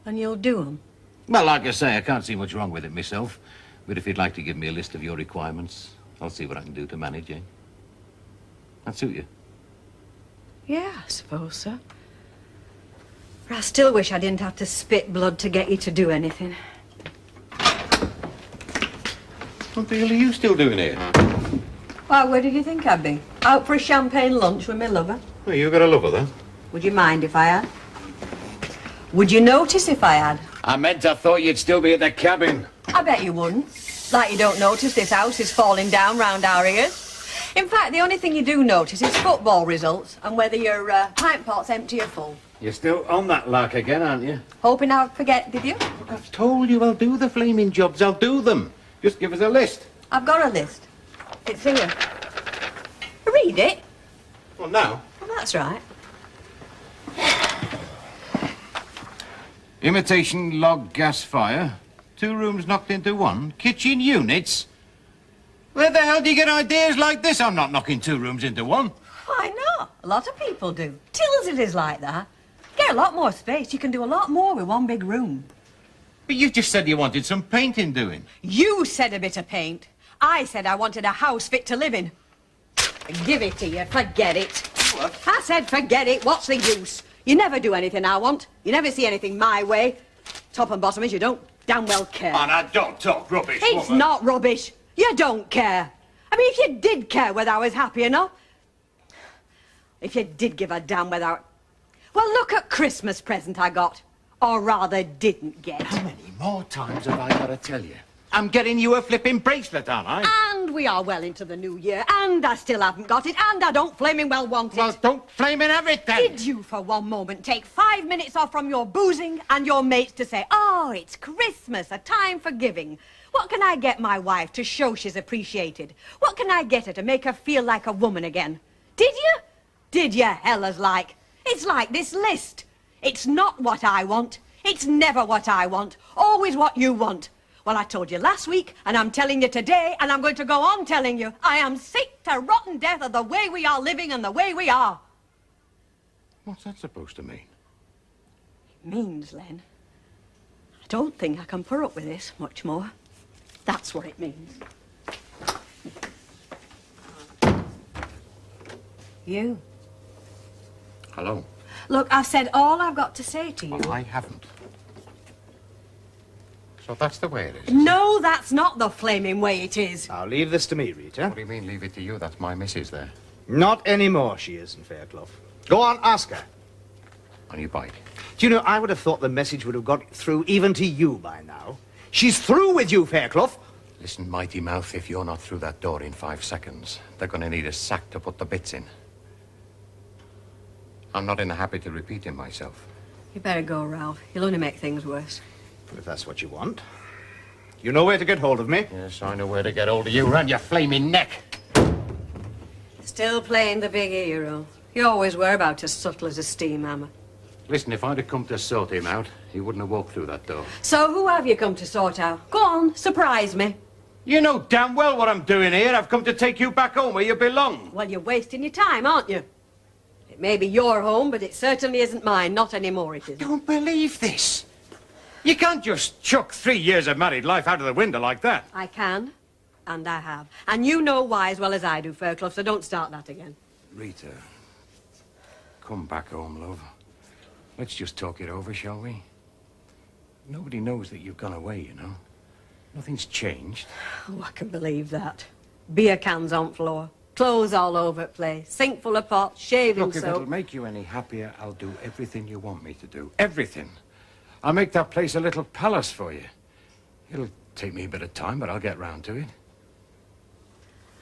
And you'll do 'em? Well, like I say, I can't see much wrong with it myself. But if you'd like to give me a list of your requirements, I'll see what I can do to manage, eh? That suit you? Yeah, I suppose so. But I still wish I didn't have to spit blood to get you to do anything. What the hell are you still doing here? Why, where did you think I'd be? Out for a champagne lunch with my lover? Well, you got a lover, then? Would you mind if I had? Would you notice if I had? I meant I thought you'd still be at the cabin. I bet you wouldn't. Like you don't notice this house is falling down round our ears. In fact, the only thing you do notice is football results and whether your pint pot's empty or full. You're still on that lark again, aren't you? Hoping I'll forget, did you? Look, I've told you I'll do the flaming jobs. I'll do them. Just give us a list. I've got a list. It's here. Read it. Well, now? Well, that's right. Imitation log gas fire. 2 rooms knocked into one. Kitchen units. Where the hell do you get ideas like this? I'm not knocking 2 rooms into one. Why not? A lot of people do. Tills it is like that. Get a lot more space. You can do a lot more with one big room. But you just said you wanted some painting doing. You said a bit of paint. I said I wanted a house fit to live in. Give it to you. Forget it. What? I said forget it. What's the use? You never do anything I want. You never see anything my way. Top and bottom is you don't damn well care. Oh, now don't talk rubbish, It's woman. not rubbish. You don't care. I mean, if you did care whether I was happy or not, if you did give a damn whether I... Well, look at Christmas present I got. Or rather, didn't get. How many more times have I got to tell you? I'm getting you a flipping bracelet, aren't I? And we are well into the new year, and I still haven't got it, and I don't flaming well want it. Well, don't flaming have it then. Did you for one moment take 5 minutes off from your boozing and your mates to say, oh, it's Christmas, a time for giving. What can I get my wife to show she's appreciated? What can I get her to make her feel like a woman again? Did you? Did you, hellas like? It's like this list. It's not what I want. It's never what I want. Always what you want. Well, I told you last week, and I'm telling you today, and I'm going to go on telling you, I am sick to rotten death of the way we are living and the way we are. What's that supposed to mean? It means, Len, I don't think I can put up with this much more. That's what it means. You. Hello. Look, I've said all I've got to say to you. Well, I haven't. So that's the way it is. No, that's not the flaming way it is. Now, leave this to me, Rita. What do you mean, leave it to you? That's my missus there. Not anymore, she isn't, Fairclough. Go on, ask her. On your bike. Do you know, I would have thought the message would have got through even to you by now. She's through with you, Fairclough. Listen, Mighty Mouth, if you're not through that door in 5 seconds, they're going to need a sack to put the bits in. I'm not in the habit of repeating myself. You better go, Ralph. You'll only make things worse. If that's what you want. You know where to get hold of me? Yes, I know where to get hold of you. Round your flaming neck. Still playing the big hero. You always were about as subtle as a steam hammer. Listen, if I'd have come to sort him out, he wouldn't have walked through that door. So who have you come to sort out? Go on, surprise me. You know damn well what I'm doing here. I've come to take you back home where you belong. Well, you're wasting your time, aren't you? It may be your home, but it certainly isn't mine. Not anymore, it isn't. Don't believe this. You can't just chuck 3 years of married life out of the window like that. I can, and I have. And you know why as well as I do, Fairclough, so don't start that again. Rita, come back home, love. Let's just talk it over, shall we? Nobody knows that you've gone away, you know. Nothing's changed. Oh, I can believe that. Beer cans on floor, clothes all over the place, sink full of pots, shaving Look, if soap. it'll make you any happier, I'll do everything you want me to do. Everything. I'll make that place a little palace for you. It'll take me a bit of time, but I'll get round to it.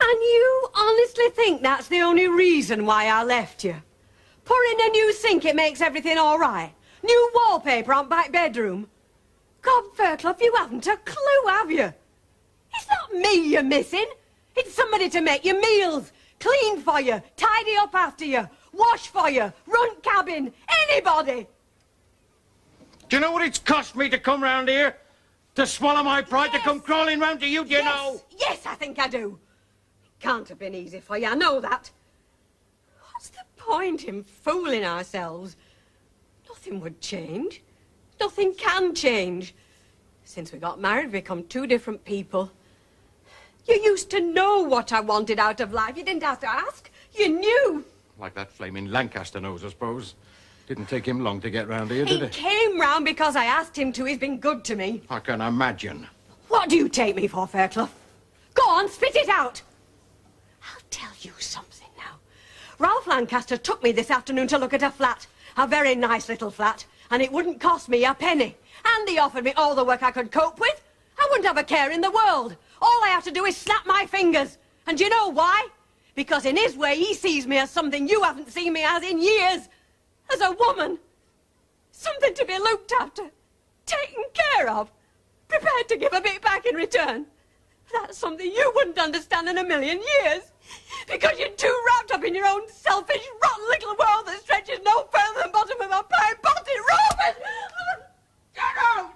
And you honestly think that's the only reason why I left you? Put in a new sink, it makes everything all right. New wallpaper on back bedroom. God, Fairclough, you haven't a clue, have you? It's not me you're missing. It's somebody to make your meals, clean for you, tidy up after you, wash for you, run cabin, anybody. Do you know what it's cost me to come round here? To swallow my pride, to come crawling round to you, do you know? Yes, I think I do. It can't have been easy for you, I know that. What's the point in fooling ourselves? Nothing would change. Nothing can change. Since we got married, we've become 2 different people. You used to know what I wanted out of life. You didn't have to ask. You knew. Like that flaming Lancaster knows, I suppose. Didn't take him long to get round here, did He it? came round because I asked him to. He's been good to me. I can imagine. What do you take me for, Fairclough? Go on, spit it out. I'll tell you something now. Ralph Lancaster took me this afternoon to look at a flat. A very nice little flat. And it wouldn't cost me a penny. And he offered me all the work I could cope with. I wouldn't have a care in the world. All I have to do is snap my fingers. And you know why? Because in his way, he sees me as something you haven't seen me as in years. As a woman. Something to be looked after. Taken care of. Prepared to give a bit back in return. That's something you wouldn't understand in a million years. Because you're too wrapped up in your own selfish, rotten little world that stretches no further than the bottom of a pie potted Robin! Get out!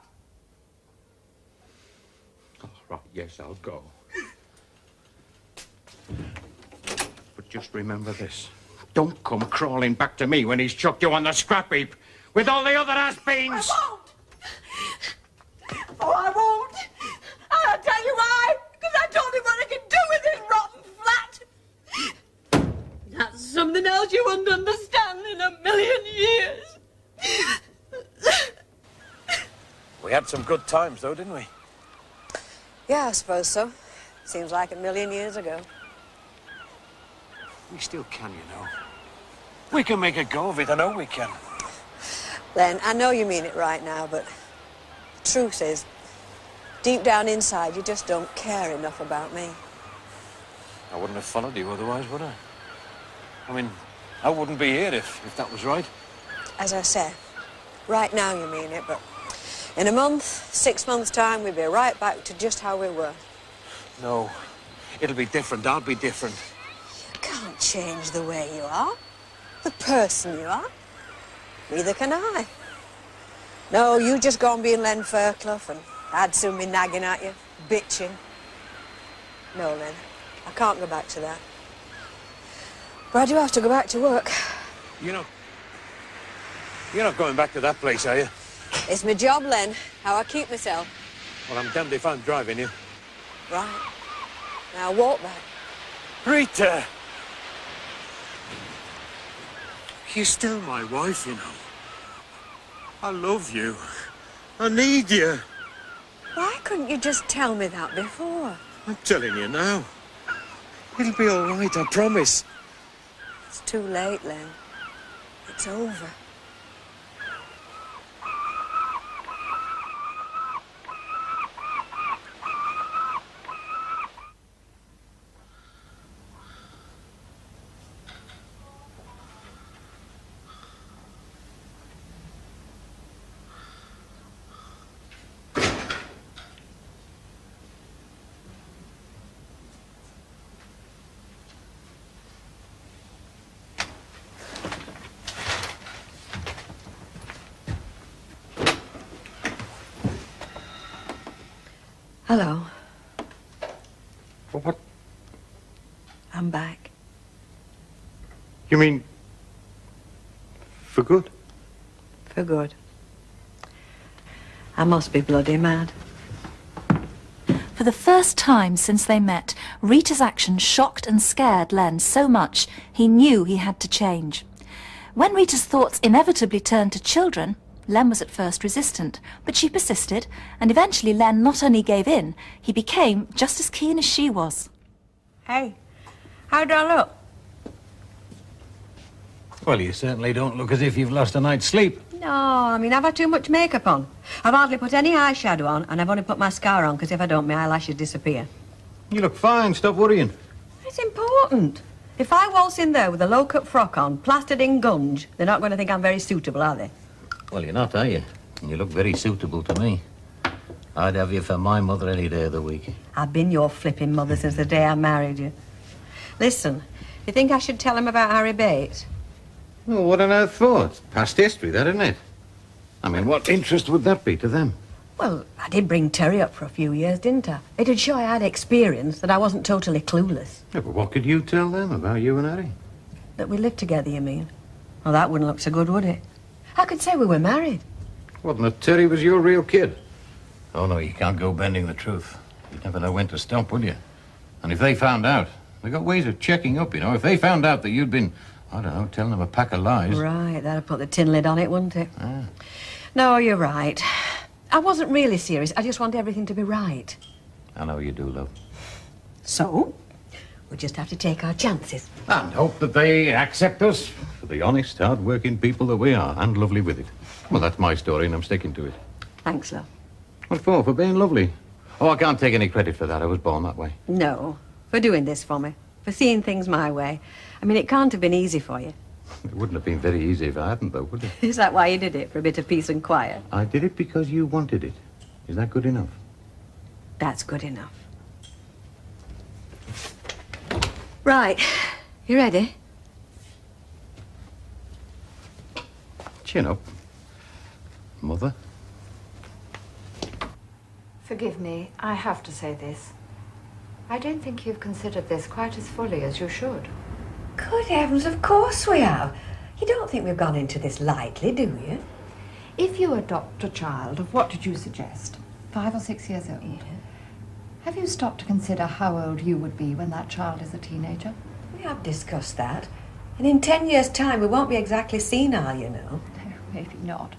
All right, yes, I'll go. But just remember this. Don't come crawling back to me when he's chucked you on the scrap heap with all the other has-beens. I won't! Oh, I won't! I'll tell you why! Because I told him what I could do with his rotten flat! That's something else you wouldn't understand in a million years! We had some good times, though, didn't we? Yeah, I suppose so. Seems like a million years ago. We still can, you know. We can make a go of it, I know we can. Len, I know you mean it right now, but the truth is, deep down inside, you just don't care enough about me. I wouldn't have followed you otherwise, would I? I mean, I wouldn't be here if that was right. As I said, right now you mean it, but in a month, 6 months' time, we'll be right back to just how we were. No, it'll be different. I'll be different. You can't change the way you are, the person you are. Neither can I. No, you just go on being Len Fairclough, and I'd soon be nagging at you, bitching. No, Len, I can't go back to that. But I do have to go back to work. You're not going back to that place, are you? It's my job, Len, how I keep myself. Well, I'm damned if I'm driving you. Right. Now walk back. Rita! You're still my wife, you know. I love you. I need you. Why couldn't you just tell me that before? I'm telling you now. It'll be all right, I promise. It's too late, Len. It's over. Hello. What? I'm back. You mean... for good? For good. I must be bloody mad. For the first time since they met, Rita's action shocked and scared Len so much he knew he had to change. When Rita's thoughts inevitably turned to children, Len was at first resistant, but she persisted, and eventually Len not only gave in, he became just as keen as she was. Hey, how do I look? Well, you certainly don't look as if you've lost a night's sleep. No, I mean, I've had too much makeup on. I've hardly put any eyeshadow on, and I've only put mascara on, because if I don't, my eyelashes disappear. You look fine, stop worrying. It's important. If I waltz in there with a low-cut frock on, plastered in gunge, they're not going to think I'm very suitable, are they? Well, you're not, are you? You look very suitable to me. I'd have you for my mother any day of the week. I've been your flipping mother since the day I married you. Listen, you think I should tell him about Harry Bates? Well, what on earth for? It's past history, that, isn't it? I mean, what interest would that be to them? Well, I did bring Terry up for a few years, didn't I? It'd show I had experience, that I wasn't totally clueless. Yeah, but what could you tell them about you and Harry? That we lived together, you mean? Well, that wouldn't look so good, would it? I could say we were married. Wasn't that Terry was your real kid? Oh, no, you can't go bending the truth. You'd never know when to stop, would you? And if they found out, they got ways of checking up, you know. If they found out that you'd been, I don't know, telling them a pack of lies. Right, that'd put the tin lid on it, wouldn't it? Ah. No, you're right. I wasn't really serious. I just want everything to be right. I know you do, love. So, We just have to take our chances. And hope that they accept us for the honest, hard-working people that we are, and lovely with it. Well, that's my story, and I'm sticking to it. Thanks, love. What for? For being lovely? Oh, I can't take any credit for that. I was born that way. No, for doing this for me, for seeing things my way. I mean, it can't have been easy for you. It wouldn't have been very easy if I hadn't, though, would it? Is that why you did it, for a bit of peace and quiet? I did it because you wanted it. Is that good enough? That's good enough. Right, you ready? Chin up. Mother? Forgive me, I have to say this. I don't think you've considered this quite as fully as you should. Good heavens, of course we have. You don't think we've gone into this lightly, do you? If you adopt a child of, what did you suggest, 5 or 6 years old, have you stopped to consider how old you would be when that child is a teenager? We have discussed that. And in 10 years' time, we won't be exactly senile, you know. No, maybe not.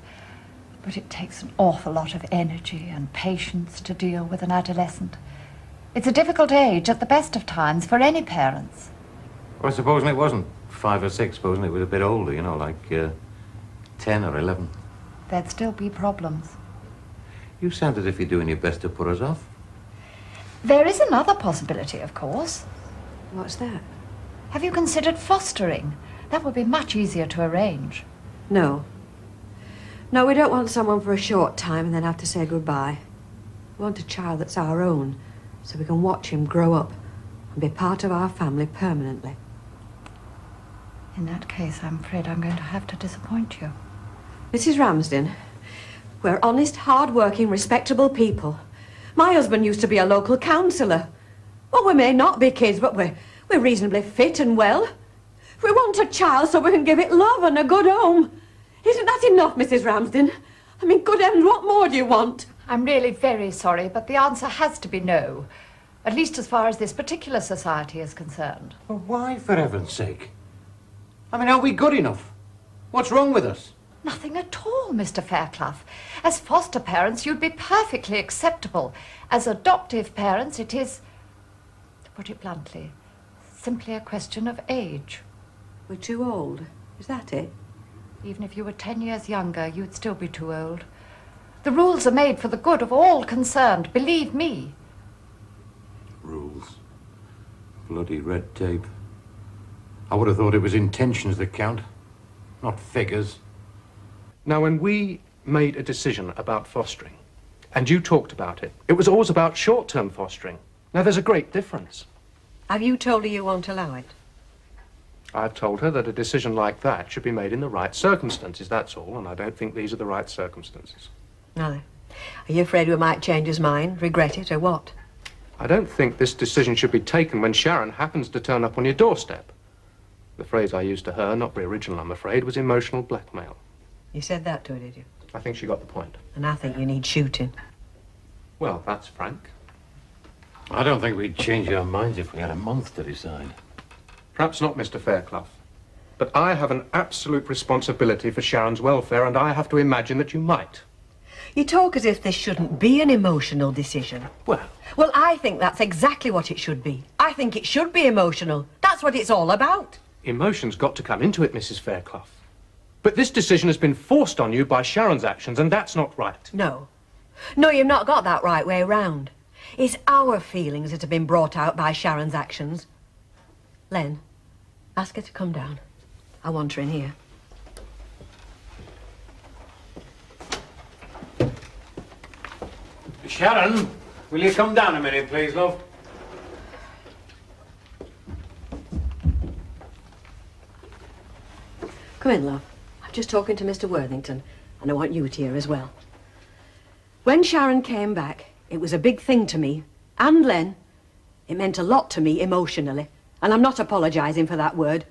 But it takes an awful lot of energy and patience to deal with an adolescent. It's a difficult age at the best of times for any parents. Well, supposing it wasn't 5 or 6, supposing it was a bit older, you know, like 10 or 11. There'd still be problems. You sound as if you're doing your best to put us off. There is another possibility, of course. What's that? Have you considered fostering? That would be much easier to arrange. No. No, we don't want someone for a short time and then have to say goodbye. We want a child that's our own, so we can watch him grow up and be part of our family permanently. In that case, I'm afraid I'm going to have to disappoint you. Mrs. Ramsden, we're honest, hard-working, respectable people. My husband used to be a local councillor. Well, we may not be kids, but we're reasonably fit and well. We want a child so we can give it love and a good home. Isn't that enough, Mrs. Ramsden? I mean, good heavens, what more do you want? I'm really very sorry, but the answer has to be no. At least as far as this particular society is concerned. Well, why, for heaven's sake? I mean, are we good enough? What's wrong with us? Nothing at all, Mr. Fairclough. As foster parents, you'd be perfectly acceptable. As adoptive parents, it is, to put it bluntly, simply a question of age. We're too old. Is that it? Even if you were 10 years younger, you'd still be too old. The rules are made for the good of all concerned, believe me. Rules. Bloody red tape. I would have thought it was intentions that count, not figures. Now, when we made a decision about fostering, and you talked about it, it was always about short-term fostering. Now, there's a great difference. Have you told her you won't allow it? I've told her that a decision like that should be made in the right circumstances, that's all, and I don't think these are the right circumstances. No. Are you afraid we might change his mind, regret it, or what? I don't think this decision should be taken when Sharon happens to turn up on your doorstep. The phrase I used to her, not very original, I'm afraid, was emotional blackmail. You said that to her, did you? I think she got the point. And I think you need shooting. Well, that's frank. I don't think we'd change our minds if we had a month to decide. Perhaps not, Mr. Fairclough. But I have an absolute responsibility for Sharon's welfare, and I have to imagine that you might. You talk as if this shouldn't be an emotional decision. Well, I think that's exactly what it should be. I think it should be emotional. That's what it's all about. Emotion's got to come into it, Mrs. Fairclough. But this decision has been forced on you by Sharon's actions, and that's not right. No. No, you've not got that right way round. It's our feelings that have been brought out by Sharon's actions. Len, ask her to come down. I want her in here. Sharon, will you come down a minute, please, love? Come in, love. I'm just talking to Mr. Worthington, and I want you to hear as well. When Sharon came back, it was a big thing to me, and Len. It meant a lot to me emotionally, and I'm not apologising for that word.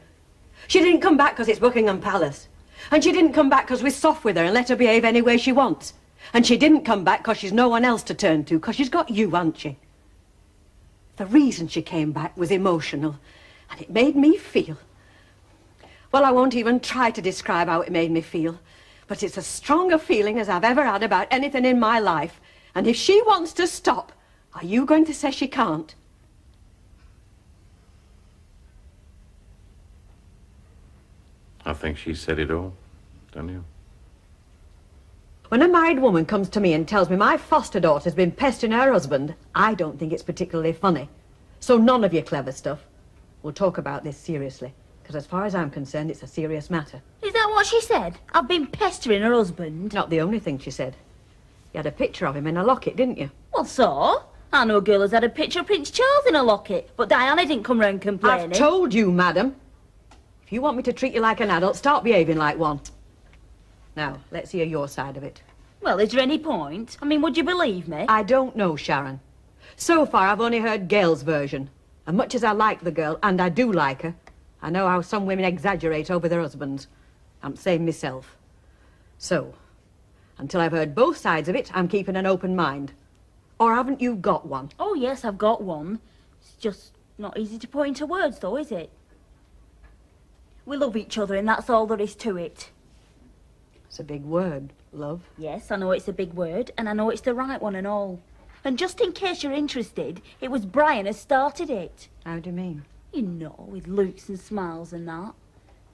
She didn't come back because it's Buckingham Palace, and she didn't come back because we're soft with her and let her behave any way she wants. And she didn't come back because she's no one else to turn to, because she's got you, hasn't she? The reason she came back was emotional, and it made me feel. Well, I won't even try to describe how it made me feel, but it's as strong a feeling as I've ever had about anything in my life. And if she wants to stop, are you going to say she can't? I think she said it all, don't you? When a married woman comes to me and tells me my foster daughter's been pestering her husband, I don't think it's particularly funny. So none of your clever stuff. We'll talk about this seriously, because as far as I'm concerned, it's a serious matter. Is that what she said? I've been pestering her husband? Not the only thing she said. You had a picture of him in a locket, didn't you? Well, so? I know a girl has had a picture of Prince Charles in a locket, but Diana didn't come round complaining. I've told you, madam. If you want me to treat you like an adult, start behaving like one. Now, let's hear your side of it. Well, is there any point? I mean, would you believe me? I don't know, Sharon. So far, I've only heard Gail's version. And much as I like the girl, and I do like her, I know how some women exaggerate over their husbands. I'm saying myself. So, until I've heard both sides of it, I'm keeping an open mind. Or haven't you got one? Oh, yes, I've got one. It's just not easy to put into words, though, is it? We love each other, and that's all there is to it. It's a big word, love. Yes, I know it's a big word, and I know it's the right one and all. And just in case you're interested, it was Brian who started it. How do you mean? You know, with looks and smiles and that.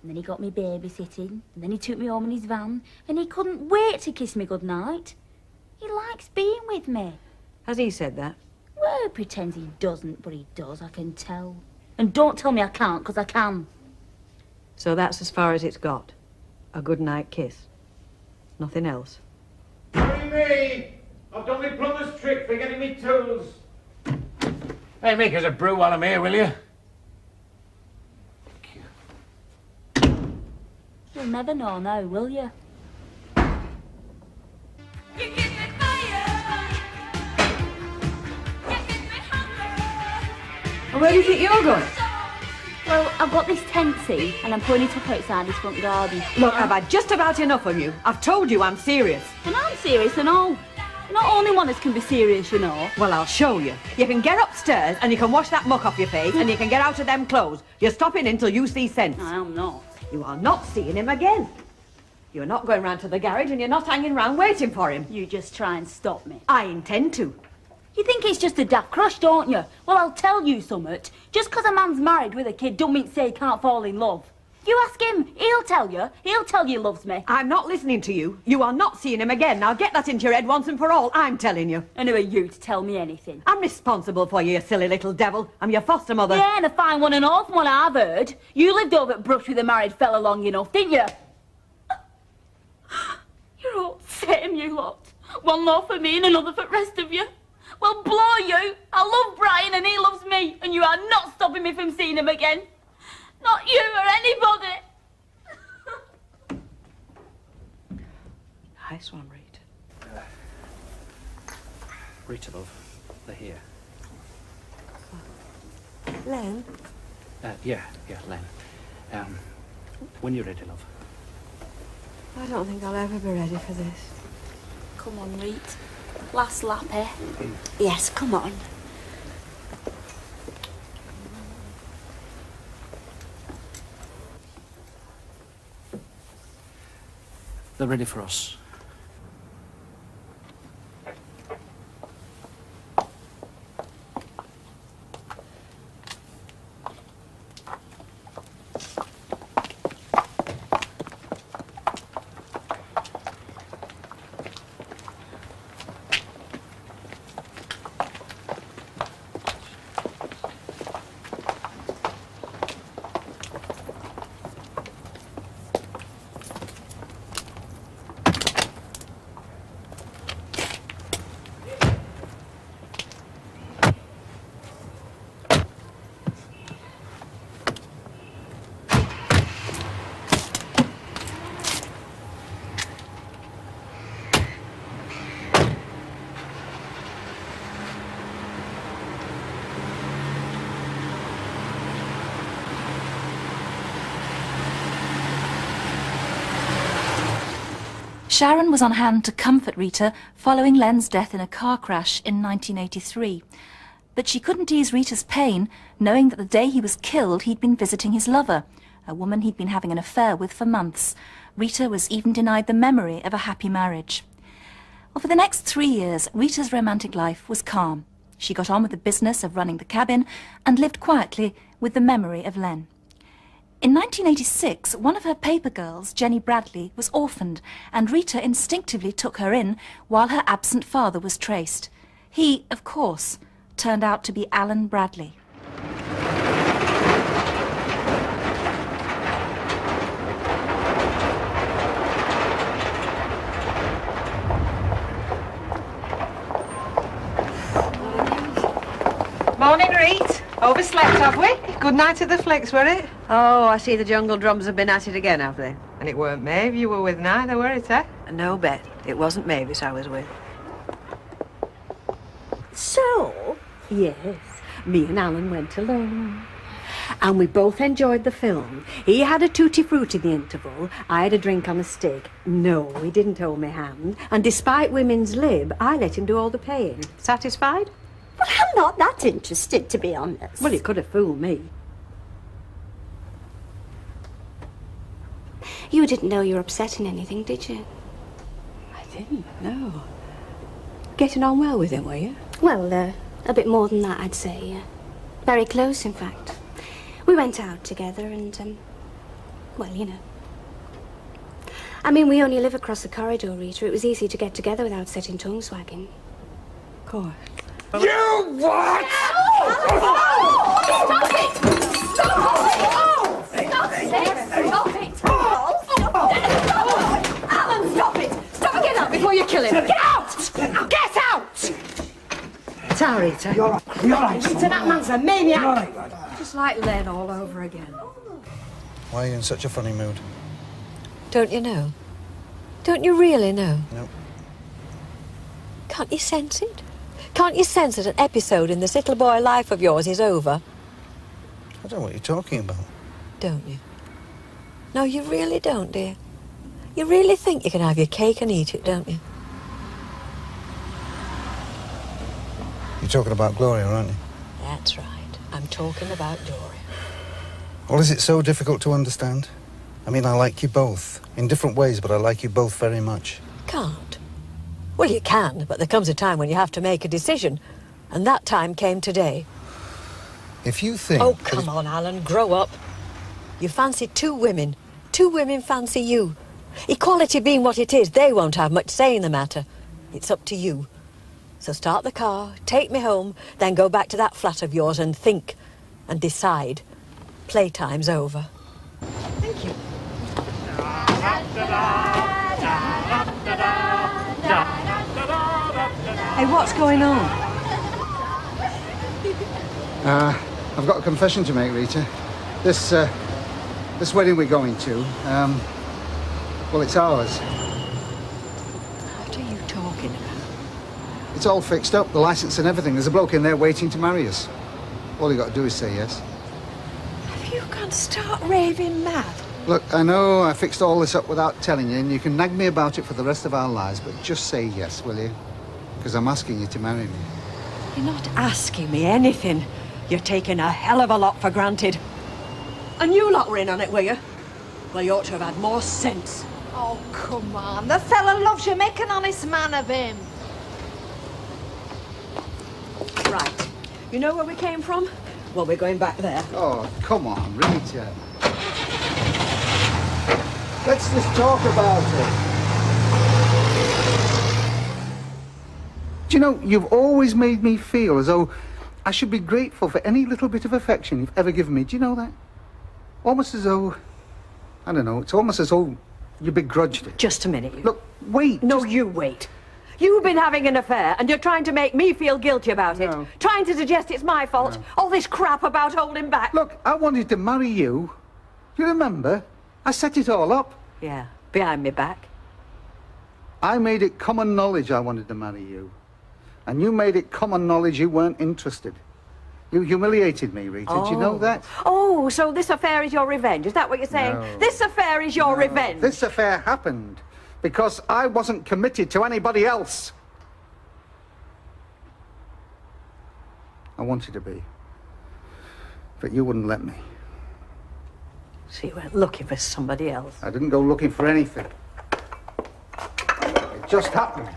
And then he got me babysitting, and then he took me home in his van, and he couldn't wait to kiss me goodnight. He likes being with me. Has he said that? Well, he pretends he doesn't, but he does, I can tell. And don't tell me I can't, because I can. So that's as far as it's got. A goodnight kiss. Nothing else. Hurry me! I've done my plumber's trick for getting me tools. Hey, make us a brew while I'm here, will you? You'll never know now, will you? And where do you think you're going? Well, I've got this tent, see, and I'm putting it up outside his front garden. Look, I've had just about enough of you. I've told you I'm serious. And I'm serious and all. Not only one us can be serious, you know. Well, I'll show you. You can get upstairs and you can wash that muck off your face and you can get out of them clothes. You're stopping in till you see sense. I am not. You are not seeing him again. You're not going round to the garage and you're not hanging round waiting for him. You just try and stop me. I intend to. You think it's just a daft crush, don't you? Well, I'll tell you something. Just 'cause a man's married with a kid don't mean to say he can't fall in love. You ask him, he'll tell you. He'll tell you he loves me. I'm not listening to you. You are not seeing him again. Now get that into your head once and for all. I'm telling you. And who are you to tell me anything? I'm responsible for you, you silly little devil. I'm your foster mother. Yeah, and a fine one and all from what I've heard. You lived over at Brush with a married fella long enough, didn't you? You're all the same, you lot. One more for me and another for the rest of you. Well, blow you. I love Brian and he loves me. And you are not stopping me from seeing him again. Not you or anybody. Nice one, Rita. Rita, love. They're here. Len? Yeah, Len. When you're ready, love. I don't think I'll ever be ready for this. Come on, Rita. Last lap, eh? Yes, come on. They're ready for us. Sharon was on hand to comfort Rita following Len's death in a car crash in 1983. But she couldn't ease Rita's pain, knowing that the day he was killed he'd been visiting his lover, a woman he'd been having an affair with for months. Rita was even denied the memory of a happy marriage. Well, for the next 3 years, Rita's romantic life was calm. She got on with the business of running the cabin and lived quietly with the memory of Len. In 1986, one of her paper girls, Jenny Bradley, was orphaned, and Rita instinctively took her in while her absent father was traced. He, of course, turned out to be Alan Bradley. Morning, Rita. Overslept, have we? Good night to the flicks, were it? Oh, I see the jungle drums have been at it again, have they? And it weren't Maeve you were with neither, were it, eh? No bet. It wasn't Mavis I was with. So, Yes, me and Alan went alone. And we both enjoyed the film. He had a tutti frutti in the interval. I had a drink on a stick. No, he didn't hold my hand. And despite women's lib, I let him do all the paying. Satisfied? well, I'm not that interested, to be honest. Well, he could have fooled me. You didn't know you were upsetting anything, did you? I didn't, no. Getting on well with him, were you? Well, a bit more than that, I'd say. Very close, in fact. We went out together and, well, you know. I mean, we only live across the corridor, Rita. It was easy to get together without setting tongues wagging. Of course. You what? Stop it! Stop it! Alan, stop it! Stop it! Get out before you kill him! Get out! Get out! Sorry, Rita. You're right. Rita, that man's a maniac. You're right, lad. Just like Len all over again. Why are you in such a funny mood? Don't you know? Don't you really know? No. Can't you sense it? Can't you sense that an episode in this little boy life of yours is over? I don't know what you're talking about. Don't you? No, you really don't, dear. You really think you can have your cake and eat it, don't you? You're talking about Gloria, aren't you? That's right. I'm talking about Gloria. Well, is it so difficult to understand? I mean, I like you both. In different ways, but I like you both very much. Can't. Well, you can, but there comes a time when you have to make a decision. And that time came today. If you think... Oh, come on, Alan, grow up. You fancy two women. Two women fancy you. Equality being what it is, they won't have much say in the matter. It's up to you. So start the car, take me home, then go back to that flat of yours and think and decide. Playtime's over. Thank you. Hey, what's going on? I've got a confession to make, Rita. This wedding we're going to, well, it's ours. What are you talking about? It's all fixed up, the license and everything. There's a bloke in there waiting to marry us. All you got to do is say yes. Have you gone to start raving mad? Look, I know I fixed all this up without telling you, and you can nag me about it for the rest of our lives, but just say yes, will you? Because I'm asking you to marry me. You're not asking me anything. You're taking a hell of a lot for granted. And you lot were in on it, were you? Well, you ought to have had more sense. Oh, come on. The fella loves you. Make an honest man of him. Right. You know where we came from? Well, we're going back there. Oh, come on, Rita. Let's just talk about it. Do you know, you've always made me feel as though I should be grateful for any little bit of affection you've ever given me. Do you know that? Almost as though, I don't know, it's almost as though you begrudged it. Just a minute. Look, wait. No, you wait. You've been having an affair, and you're trying to make me feel guilty about it. Trying to suggest it's my fault. No. All this crap about holding back. Look, I wanted to marry you. You remember? I set it all up. Yeah, behind me back. I made it common knowledge I wanted to marry you. And you made it common knowledge you weren't interested. You humiliated me, Rita. Oh. Did you know that? Oh, so this affair is your revenge. Is that what you're saying? No. This affair is your revenge. This affair happened because I wasn't committed to anybody else. I wanted to be. But you wouldn't let me. So you went looking for somebody else. I didn't go looking for anything. It just happened.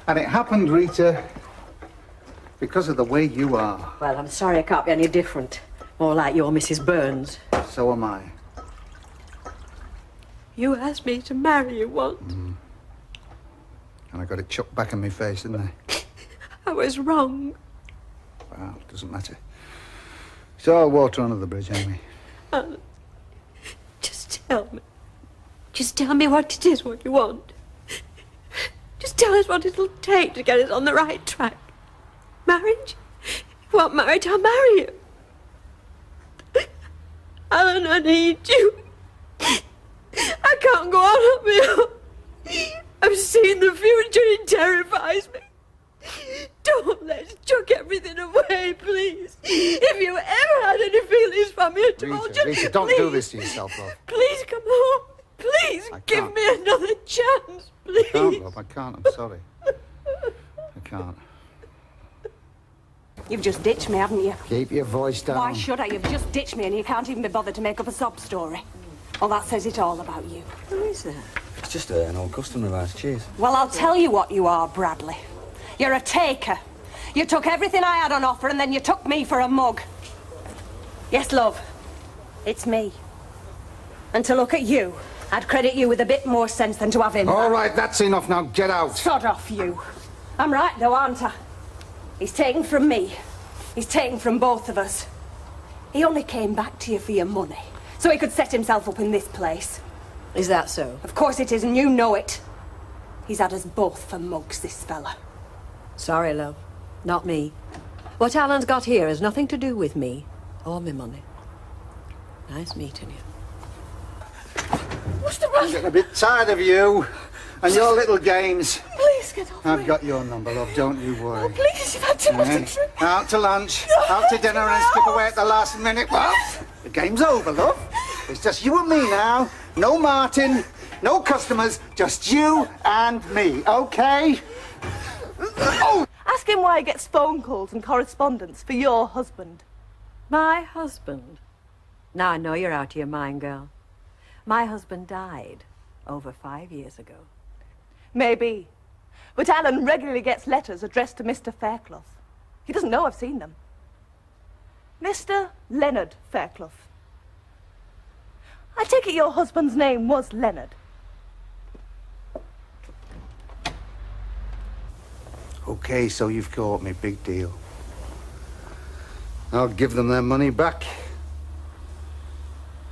And it happened, Rita, because of the way you are. Well, I'm sorry I can't be any different. More like your Mrs. Burns. So am I. You asked me to marry you once. And I got it chucked back in my face, didn't I? I was wrong. Well, it doesn't matter. It's all water under the bridge, anyway. Alan, just tell me. Just tell me what it is, what you want. Just tell us what it'll take to get us on the right track. Marriage? If you want marriage, I'll marry you. Alan, I need you. I can't go on up my own. I've seen the future, it terrifies me. Don't let's chuck everything away, please. If you ever had any feelings for me at all, just Rita, don't do this to yourself, love. please come home. Please give me another chance, please. I can't, love. I can't. I'm sorry. I can't. You've just ditched me, haven't you? Keep your voice down. Why should I? You've just ditched me and you can't even be bothered to make up a sob story. Well, that says it all about you. Who is that? It's just an old customer of ours. Cheers. Well, I'll tell you what you are, Bradley. You're a taker. You took everything I had on offer and then you took me for a mug. Yes, love. It's me. And to look at you, I'd credit you with a bit more sense than to have him. All right, that's enough now. Get out. Sod off, you. I'm right, though, aren't I? He's taken from me. He's taken from both of us. He only came back to you for your money, so he could set himself up in this place. Is that so? Of course it is, and you know it. He's had us both for mugs, this fella. Sorry, love. Not me. What Alan's got here has nothing to do with me or my money. Nice meeting you. What's the I'm getting a bit tired of you and your little games. Please get off I've got your number, love. Don't you worry. Oh, please, you've had too much to drink. Out to lunch, out to dinner, and skip away at the last minute. Well, the game's over, love. It's just you and me now. No Martin, no customers, just you and me, okay? Oh! Ask him why he gets phone calls and correspondence for your husband. My husband? Now I know you're out of your mind, girl. My husband died over 5 years ago. Maybe. But Alan regularly gets letters addressed to Mr. Fairclough. He doesn't know I've seen them. Mr. Leonard Fairclough. I take it your husband's name was Leonard. Okay, so you've caught me. Big deal. I'll give them their money back.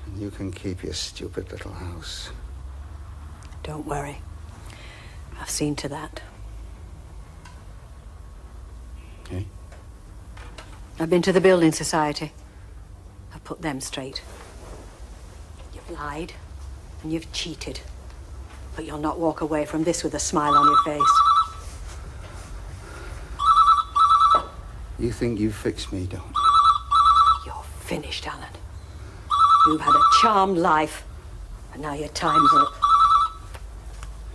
And you can keep your stupid little house. Don't worry. I've seen to that. Okay. I've been to the Building Society. I've put them straight. You've lied and you've cheated. But you'll not walk away from this with a smile on your face. You think you fixed me, don't you? You're finished, Alan. You've had a charmed life, and now your time's up.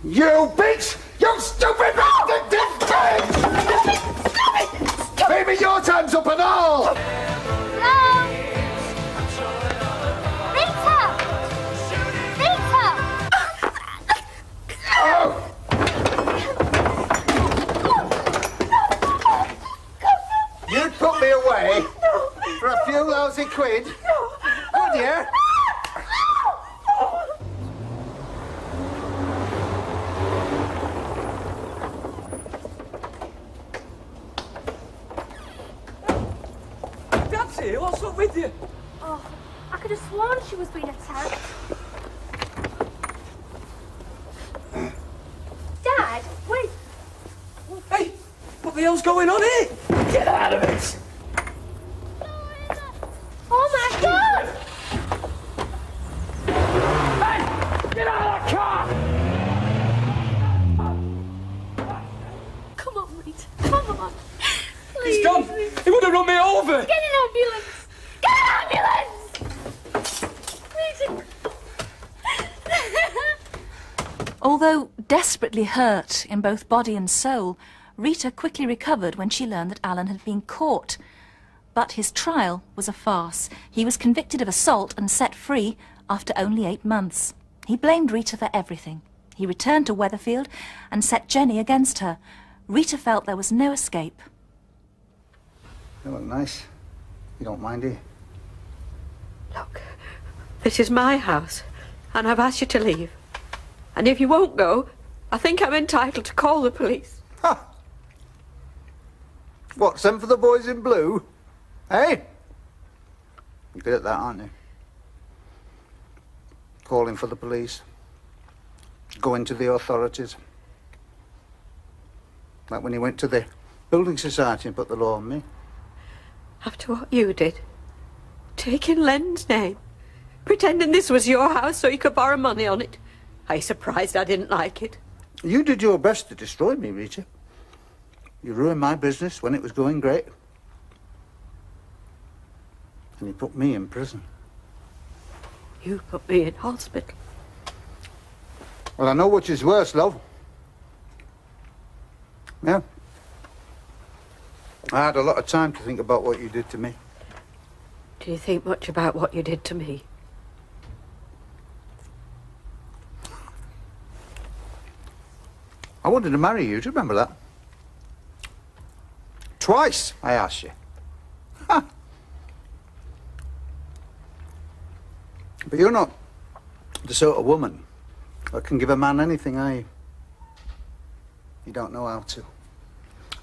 You bitch! You stupid bitch! Stop it! Maybe your time's up and all! Hello? Rita! Rita! Oh! You'd put me away for a few lousy quid? Would you? Patsy, what's up with you? Oh, I could have sworn she was being attacked. Dad, wait. Hey, what the hell's going on here? Get out of it! Oh my God! Hey, get out of the car! Come on, Rita. Come on. Please. He's gone. He would have run me over. Get an ambulance. Get an ambulance! Rita. Although desperately hurt in both body and soul, Rita quickly recovered when she learned that Alan had been caught. But his trial was a farce. He was convicted of assault and set free after only 8 months. He blamed Rita for everything. He returned to Weatherfield and set Jenny against her. Rita felt there was no escape. You look nice. You don't mind, do you? Look, This is my house, and I've asked you to leave. And if you won't go, I think I'm entitled to call the police. Ha! What, send for the boys in blue? Hey? You're good at that, aren't you? Calling for the police. Going to the authorities. Like when he went to the building society and put the law on me. After what you did. Taking Len's name. Pretending this was your house so you could borrow money on it. Are you surprised I didn't like it? You did your best to destroy me, Rita. You ruined my business when it was going great. And you put me in prison. You put me in hospital. Well, I know which is worse, love. Yeah. I had a lot of time to think about what you did to me. Do you think much about what you did to me? I wanted to marry you, do you remember that? Twice, I asked you. Ha! But you're not the sort of woman that can give a man anything, are you? You don't know how to.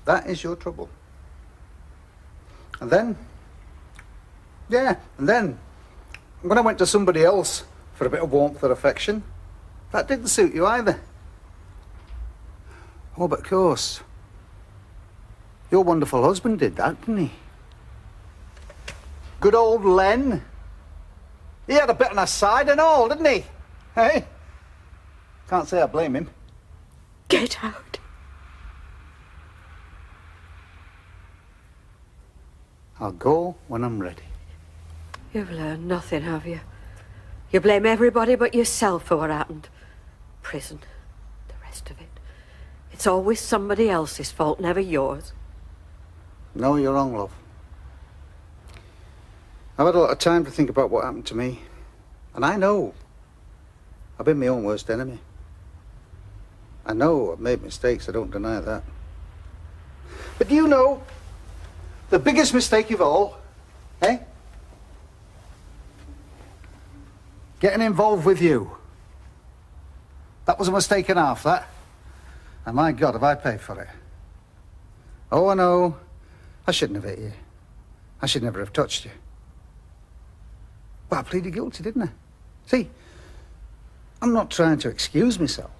That is your trouble. And then, yeah, and then, when I went to somebody else for a bit of warmth or affection, that didn't suit you either. Oh, but of course, your wonderful husband did that, didn't he? Good old Len. He had a bit on our side and all, didn't he? Hey? Can't say I blame him. Get out. I'll go when I'm ready. You've learned nothing, have you? You blame everybody but yourself for what happened. Prison, the rest of it. It's always somebody else's fault, never yours. No, you're wrong, love. I've had a lot of time to think about what happened to me. And I know I've been my own worst enemy. I know I've made mistakes, I don't deny that. But do you know the biggest mistake of all, eh? Getting involved with you. That was a mistake and a half, that. And my God, have I paid for it. Oh, I know. I shouldn't have hit you. I should never have touched you. But I pleaded guilty, didn't I? See, I'm not trying to excuse myself.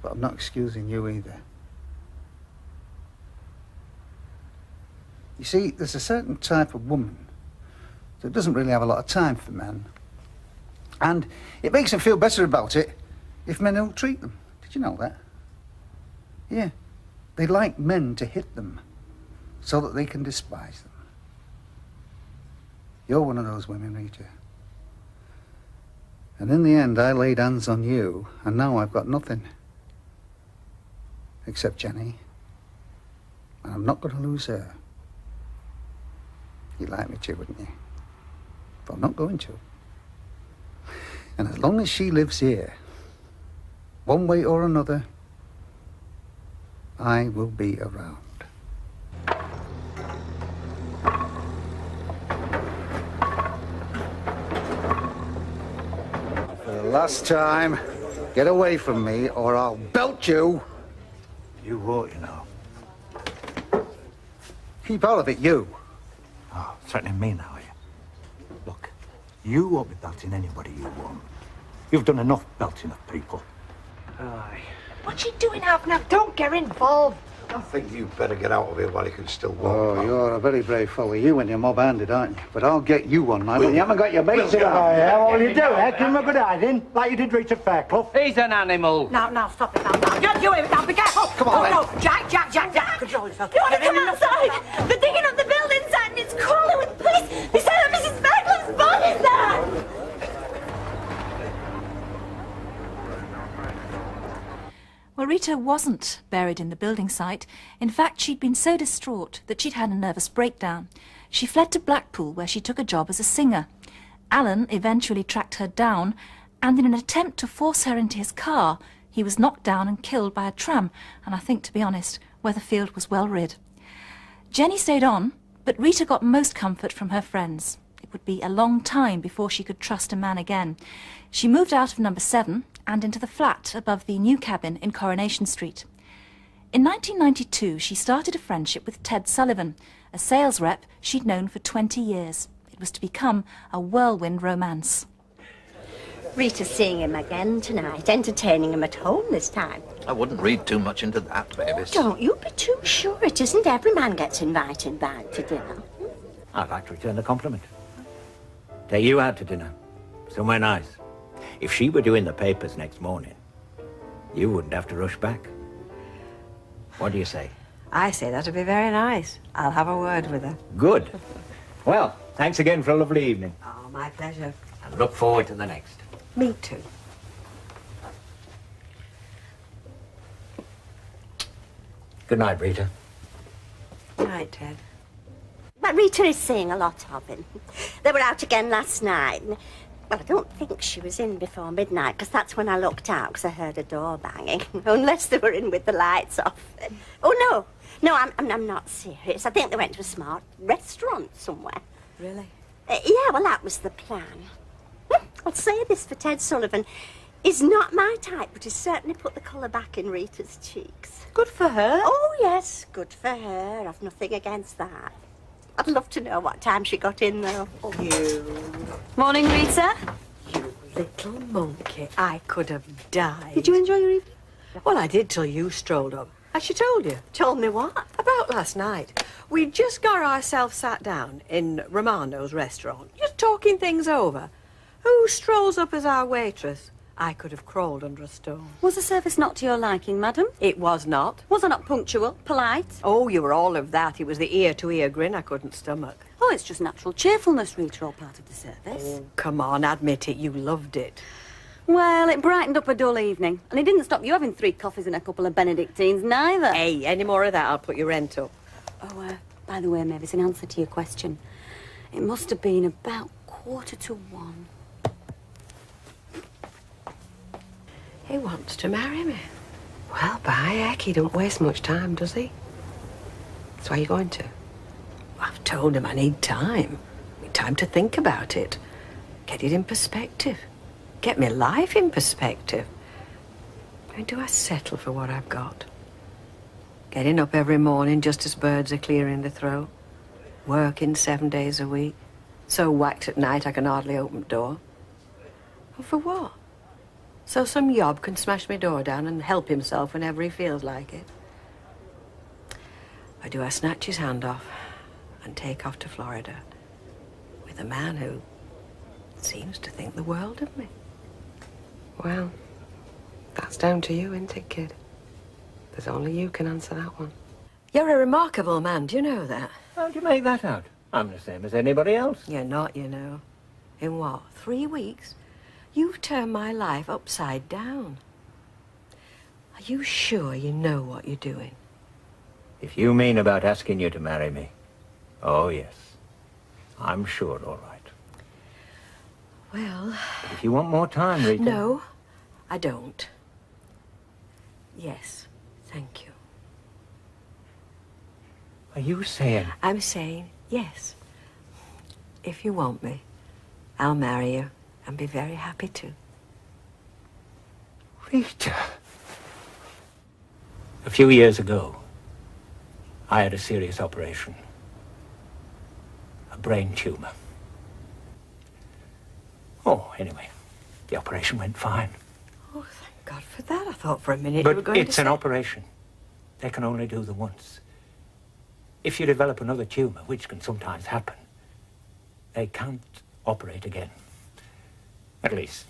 But I'm not excusing you either. You see, there's a certain type of woman that doesn't really have a lot of time for men. And it makes them feel better about it if men don't treat them. Did you know that? Yeah. They like men to hit them so that they can despise them. You're one of those women, Rita. And in the end, I laid hands on you, and now I've got nothing. Except Jenny. And I'm not going to lose her. You'd like me to, wouldn't you? But I'm not going to. And as long as she lives here, one way or another, I will be around. For the last time, get away from me or I'll belt you. You won't, you know. Keep out of it, you. Oh, threatening me now, are you? Look, you won't be belting anybody you want. You've done enough belting of people. Aye. What's she doing out now? Don't get involved. I think you better get out of here while you can still walk. Oh, you're a very brave fellow. You and your mob-handed, aren't you? But I'll get you one night when you haven't got your mates in. Oh, yeah? What will you do, eh? Give him a good hiding, like you did Rita Fairclough. He's an animal. Now, stop it now. Don't do it now. Be careful. Come on, no, Jack. Control yourself. You want to come outside? They're digging up the building site and it's crawling with police. They said that Mrs. Fairclough's body's there. Well, Rita wasn't buried in the building site. In fact, she'd been so distraught that she'd had a nervous breakdown. She fled to Blackpool, where she took a job as a singer. Alan eventually tracked her down, and in an attempt to force her into his car, he was knocked down and killed by a tram, and I think, to be honest, Weatherfield was well rid. Jenny stayed on, but Rita got most comfort from her friends. It would be a long time before she could trust a man again. She moved out of number 7 and into the flat above the new cabin in Coronation Street. In 1992, she started a friendship with Ted Sullivan, a sales rep she'd known for 20 years. It was to become a whirlwind romance. Rita's seeing him again tonight, entertaining him at home this time. I wouldn't read too much into that, Mavis. Don't you be too sure. It isn't every man gets invited back to dinner. I'd like to return the compliment. Take you out to dinner. Somewhere nice. If she were doing the papers next morning, you wouldn't have to rush back. What do you say? I say that'd be very nice. I'll have a word with her. Good. Well, thanks again for a lovely evening. Oh, my pleasure. And look forward to the next. Me too. Good night, Rita. Good night, Ted. But Rita is seeing a lot of him. They were out again last night. Well, I don't think she was in before midnight, because that's when I looked out, because I heard a door banging. Unless they were in with the lights off. Oh, no. No, I'm not serious. I think they went to a smart restaurant somewhere. Really? Yeah, well, that was the plan. I'll say this for Ted Sullivan. He's not my type, but he's certainly put the colour back in Rita's cheeks. Good for her. Oh, yes, good for her. I've nothing against that. I'd love to know what time she got in, though. You. Morning, Rita. You little monkey. I could have died. Did you enjoy your evening? Well, I did till you strolled up. Has she told you? Told me what? About last night. We just got ourselves sat down in Romano's restaurant, just talking things over. Who strolls up as our waitress? I could have crawled under a stone. Was the service not to your liking, madam? It was not. Was I not punctual, polite? Oh, you were all of that. It was the ear-to-ear grin I couldn't stomach. Oh, it's just natural cheerfulness, Rita, all part of the service. Oh, come on, admit it. You loved it. Well, it brightened up a dull evening. And it didn't stop you having 3 coffees and a couple of Benedictines, neither. Hey, any more of that, I'll put your rent up. Oh, by the way, Mavis, in answer to your question, it must have been about 1:45. He wants to marry me. Well, by heck, he don't waste much time, does he? So are you going to? I've told him I need time. I need time to think about it. Get it in perspective. Get my life in perspective. And do I settle for what I've got? Getting up every morning just as birds are clearing the throat. Working 7 days a week. So whacked at night I can hardly open the door. And for what? So some yob can smash my door down and help himself whenever he feels like it. Or do I snatch his hand off and take off to Florida with a man who seems to think the world of me? Well, that's down to you, isn't it, kid? There's only you can answer that one. You're a remarkable man, do you know that? How'd you make that out? I'm the same as anybody else. You're not, you know. In what, 3 weeks? You've turned my life upside down. Are you sure you know what you're doing? If you mean about asking you to marry me, oh, yes. I'm sure, all right. Well... But if you want more time, Rita... No, I don't. Yes, thank you. Are you saying... I'm saying yes. If you want me, I'll marry you and be very happy to. Rita... A few years ago, I had a serious operation. A brain tumor. Oh, anyway, the operation went fine. Oh, thank God for that. I thought for a minute you were But going to it's an say... operation. They can only do them once. If you develop another tumor, which can sometimes happen, they can't operate again. At least,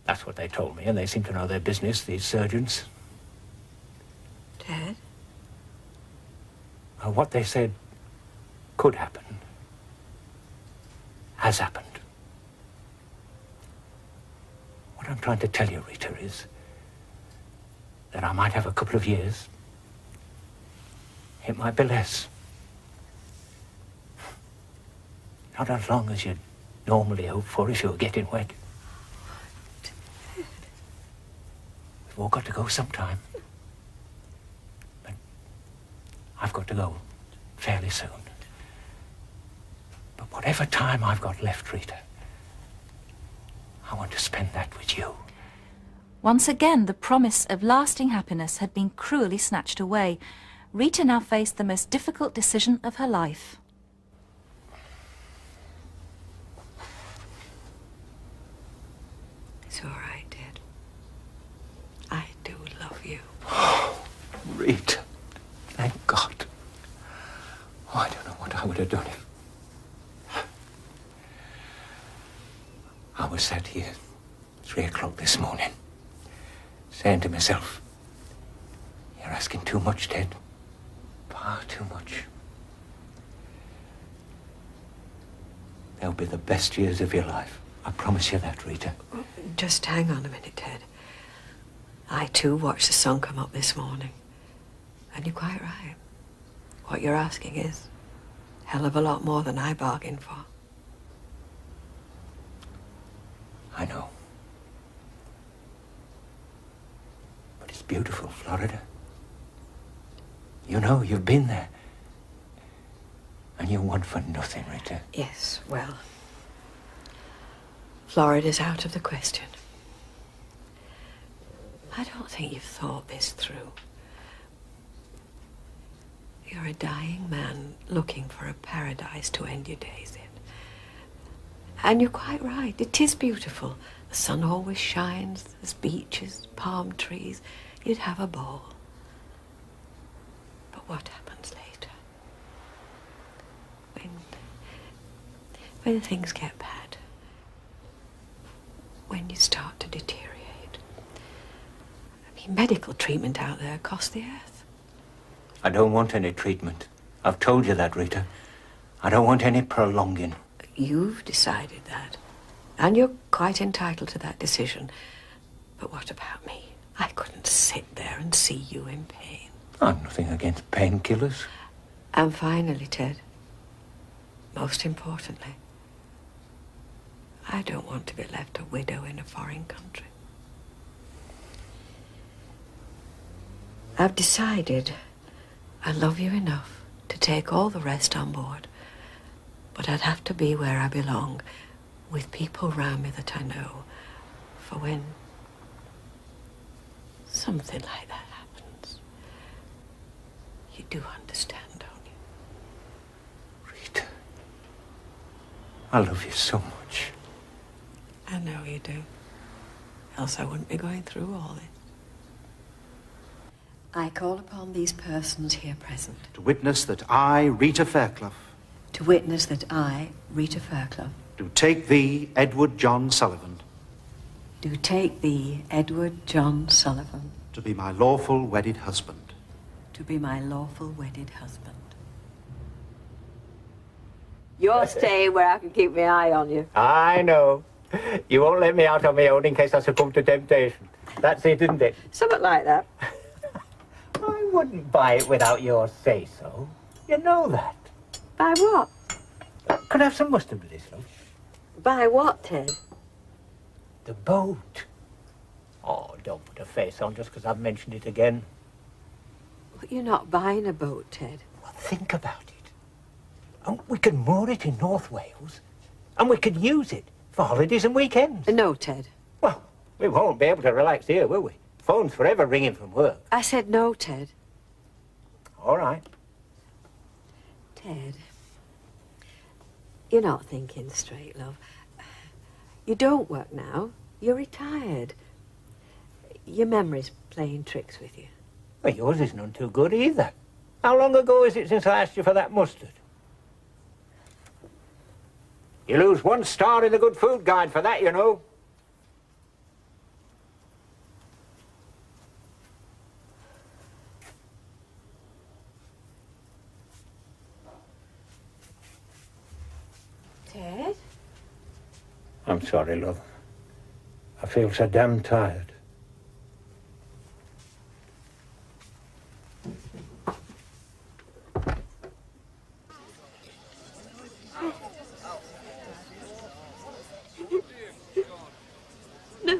that's what they told me, and they seem to know their business, these surgeons. Dad? What they said could happen has happened. What I'm trying to tell you, Rita, is that I might have a couple of years. It might be less. Not as long as you'd normally hope for if you were getting wet. We've all got to go sometime. I've got to go fairly soon. But Whatever time I've got left, Rita, I want to spend that with you. Once again, the promise of lasting happiness had been cruelly snatched away. Rita now faced the most difficult decision of her life. It's all right, Dad. I do love you. Rita, thank God. Oh, I don't know what I would have done if... I was sat here 3 o'clock this morning, saying to myself, you're asking too much, Ted. Far too much. They'll be the best years of your life. I promise you that, Rita. Just hang on a minute, Ted. I, too, watched the sun come up this morning. And you're quite right. What you're asking is a hell of a lot more than I bargained for. I know. But it's beautiful, Florida. You know, you've been there. And you want for nothing, Rita. Yes, well, Florida's out of the question. I don't think you've thought this through. You're a dying man looking for a paradise to end your days in. And you're quite right, it is beautiful. The sun always shines, there's beaches, palm trees. You'd have a ball. But what happens later? When things get bad. When you start to deteriorate. I mean, medical treatment out there costs the earth. I don't want any treatment. I've told you that, Rita. I don't want any prolonging. You've decided that. And you're quite entitled to that decision. But what about me? I couldn't sit there and see you in pain. I've nothing against painkillers. And finally, Ted, most importantly, I don't want to be left a widow in a foreign country. I've decided I love you enough to take all the rest on board. But I'd have to be where I belong, with people round me that I know, for when something like that happens. You do understand, don't you? Rita, I love you so much. I know you do. Else I wouldn't be going through all this. I call upon these persons here present To witness that I, Rita Fairclough, to witness that I, Rita Fairclough, do take thee, Edward John Sullivan, do take thee, Edward John Sullivan, to be my lawful wedded husband. to be my lawful wedded husband. You're staying where I can keep my eye on you. I know. You won't let me out on my own in case I succumb to temptation. That's it, isn't it? Something like that. I wouldn't buy it without your say-so. You know that. By what? Could I have some mustard with this, love? By what, Ted? The boat. Oh, don't put a face on just because I've mentioned it again. But you're not buying a boat, Ted. Well, think about it. And we can moor it in North Wales, and we can use it for holidays and weekends. No, Ted. Well, we won't be able to relax here, will we? Phone's forever ringing from work. I said no, Ted. All right. Ted, you're not thinking straight, love. You don't work now. You're retired. Your memory's playing tricks with you. Well, yours is none too good either. How long ago is it since I asked you for that mustard? You lose 1 star in the Good Food Guide for that, you know. Ted? I'm sorry, love. I feel so damn tired. No.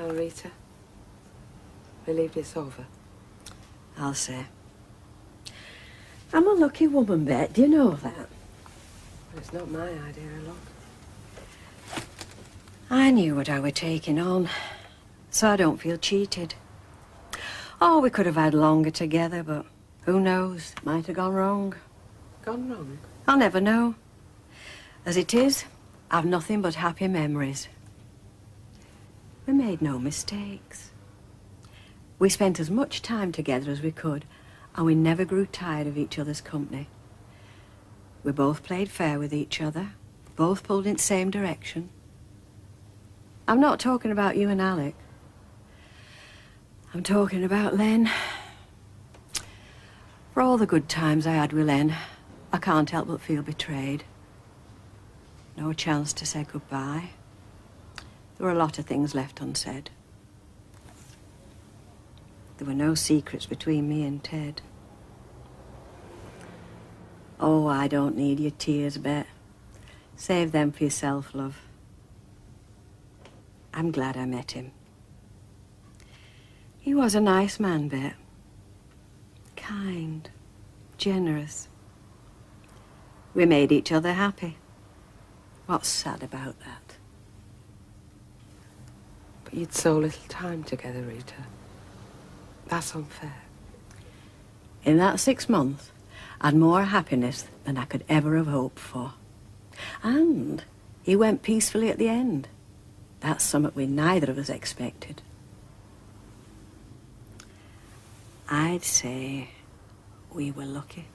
Well, Rita, relieved it's over. I'll say. I'm a lucky woman, Bet. Do you know that? Well, it's not my idea of luck. I knew what I were taking on, so I don't feel cheated. Oh, we could have had longer together, but who knows? It might have gone wrong. Gone wrong? I'll never know. As it is, I've nothing but happy memories. We made no mistakes. We spent as much time together as we could, and we never grew tired of each other's company. We both played fair with each other, both pulled in the same direction. I'm not talking about you and Alec. I'm talking about Len. For all the good times I had with Len, I can't help but feel betrayed. No chance to say goodbye. There were a lot of things left unsaid. There were no secrets between me and Ted. Oh, I don't need your tears, Bet. Save them for yourself, love. I'm glad I met him. He was a nice man, Bet. Kind, generous. We made each other happy. What's sad about that? But you'd so little time together, Rita. That's unfair. In that 6 months, I'd more happiness than I could ever have hoped for. And he went peacefully at the end. That's something we neither of us expected. I'd say we were lucky.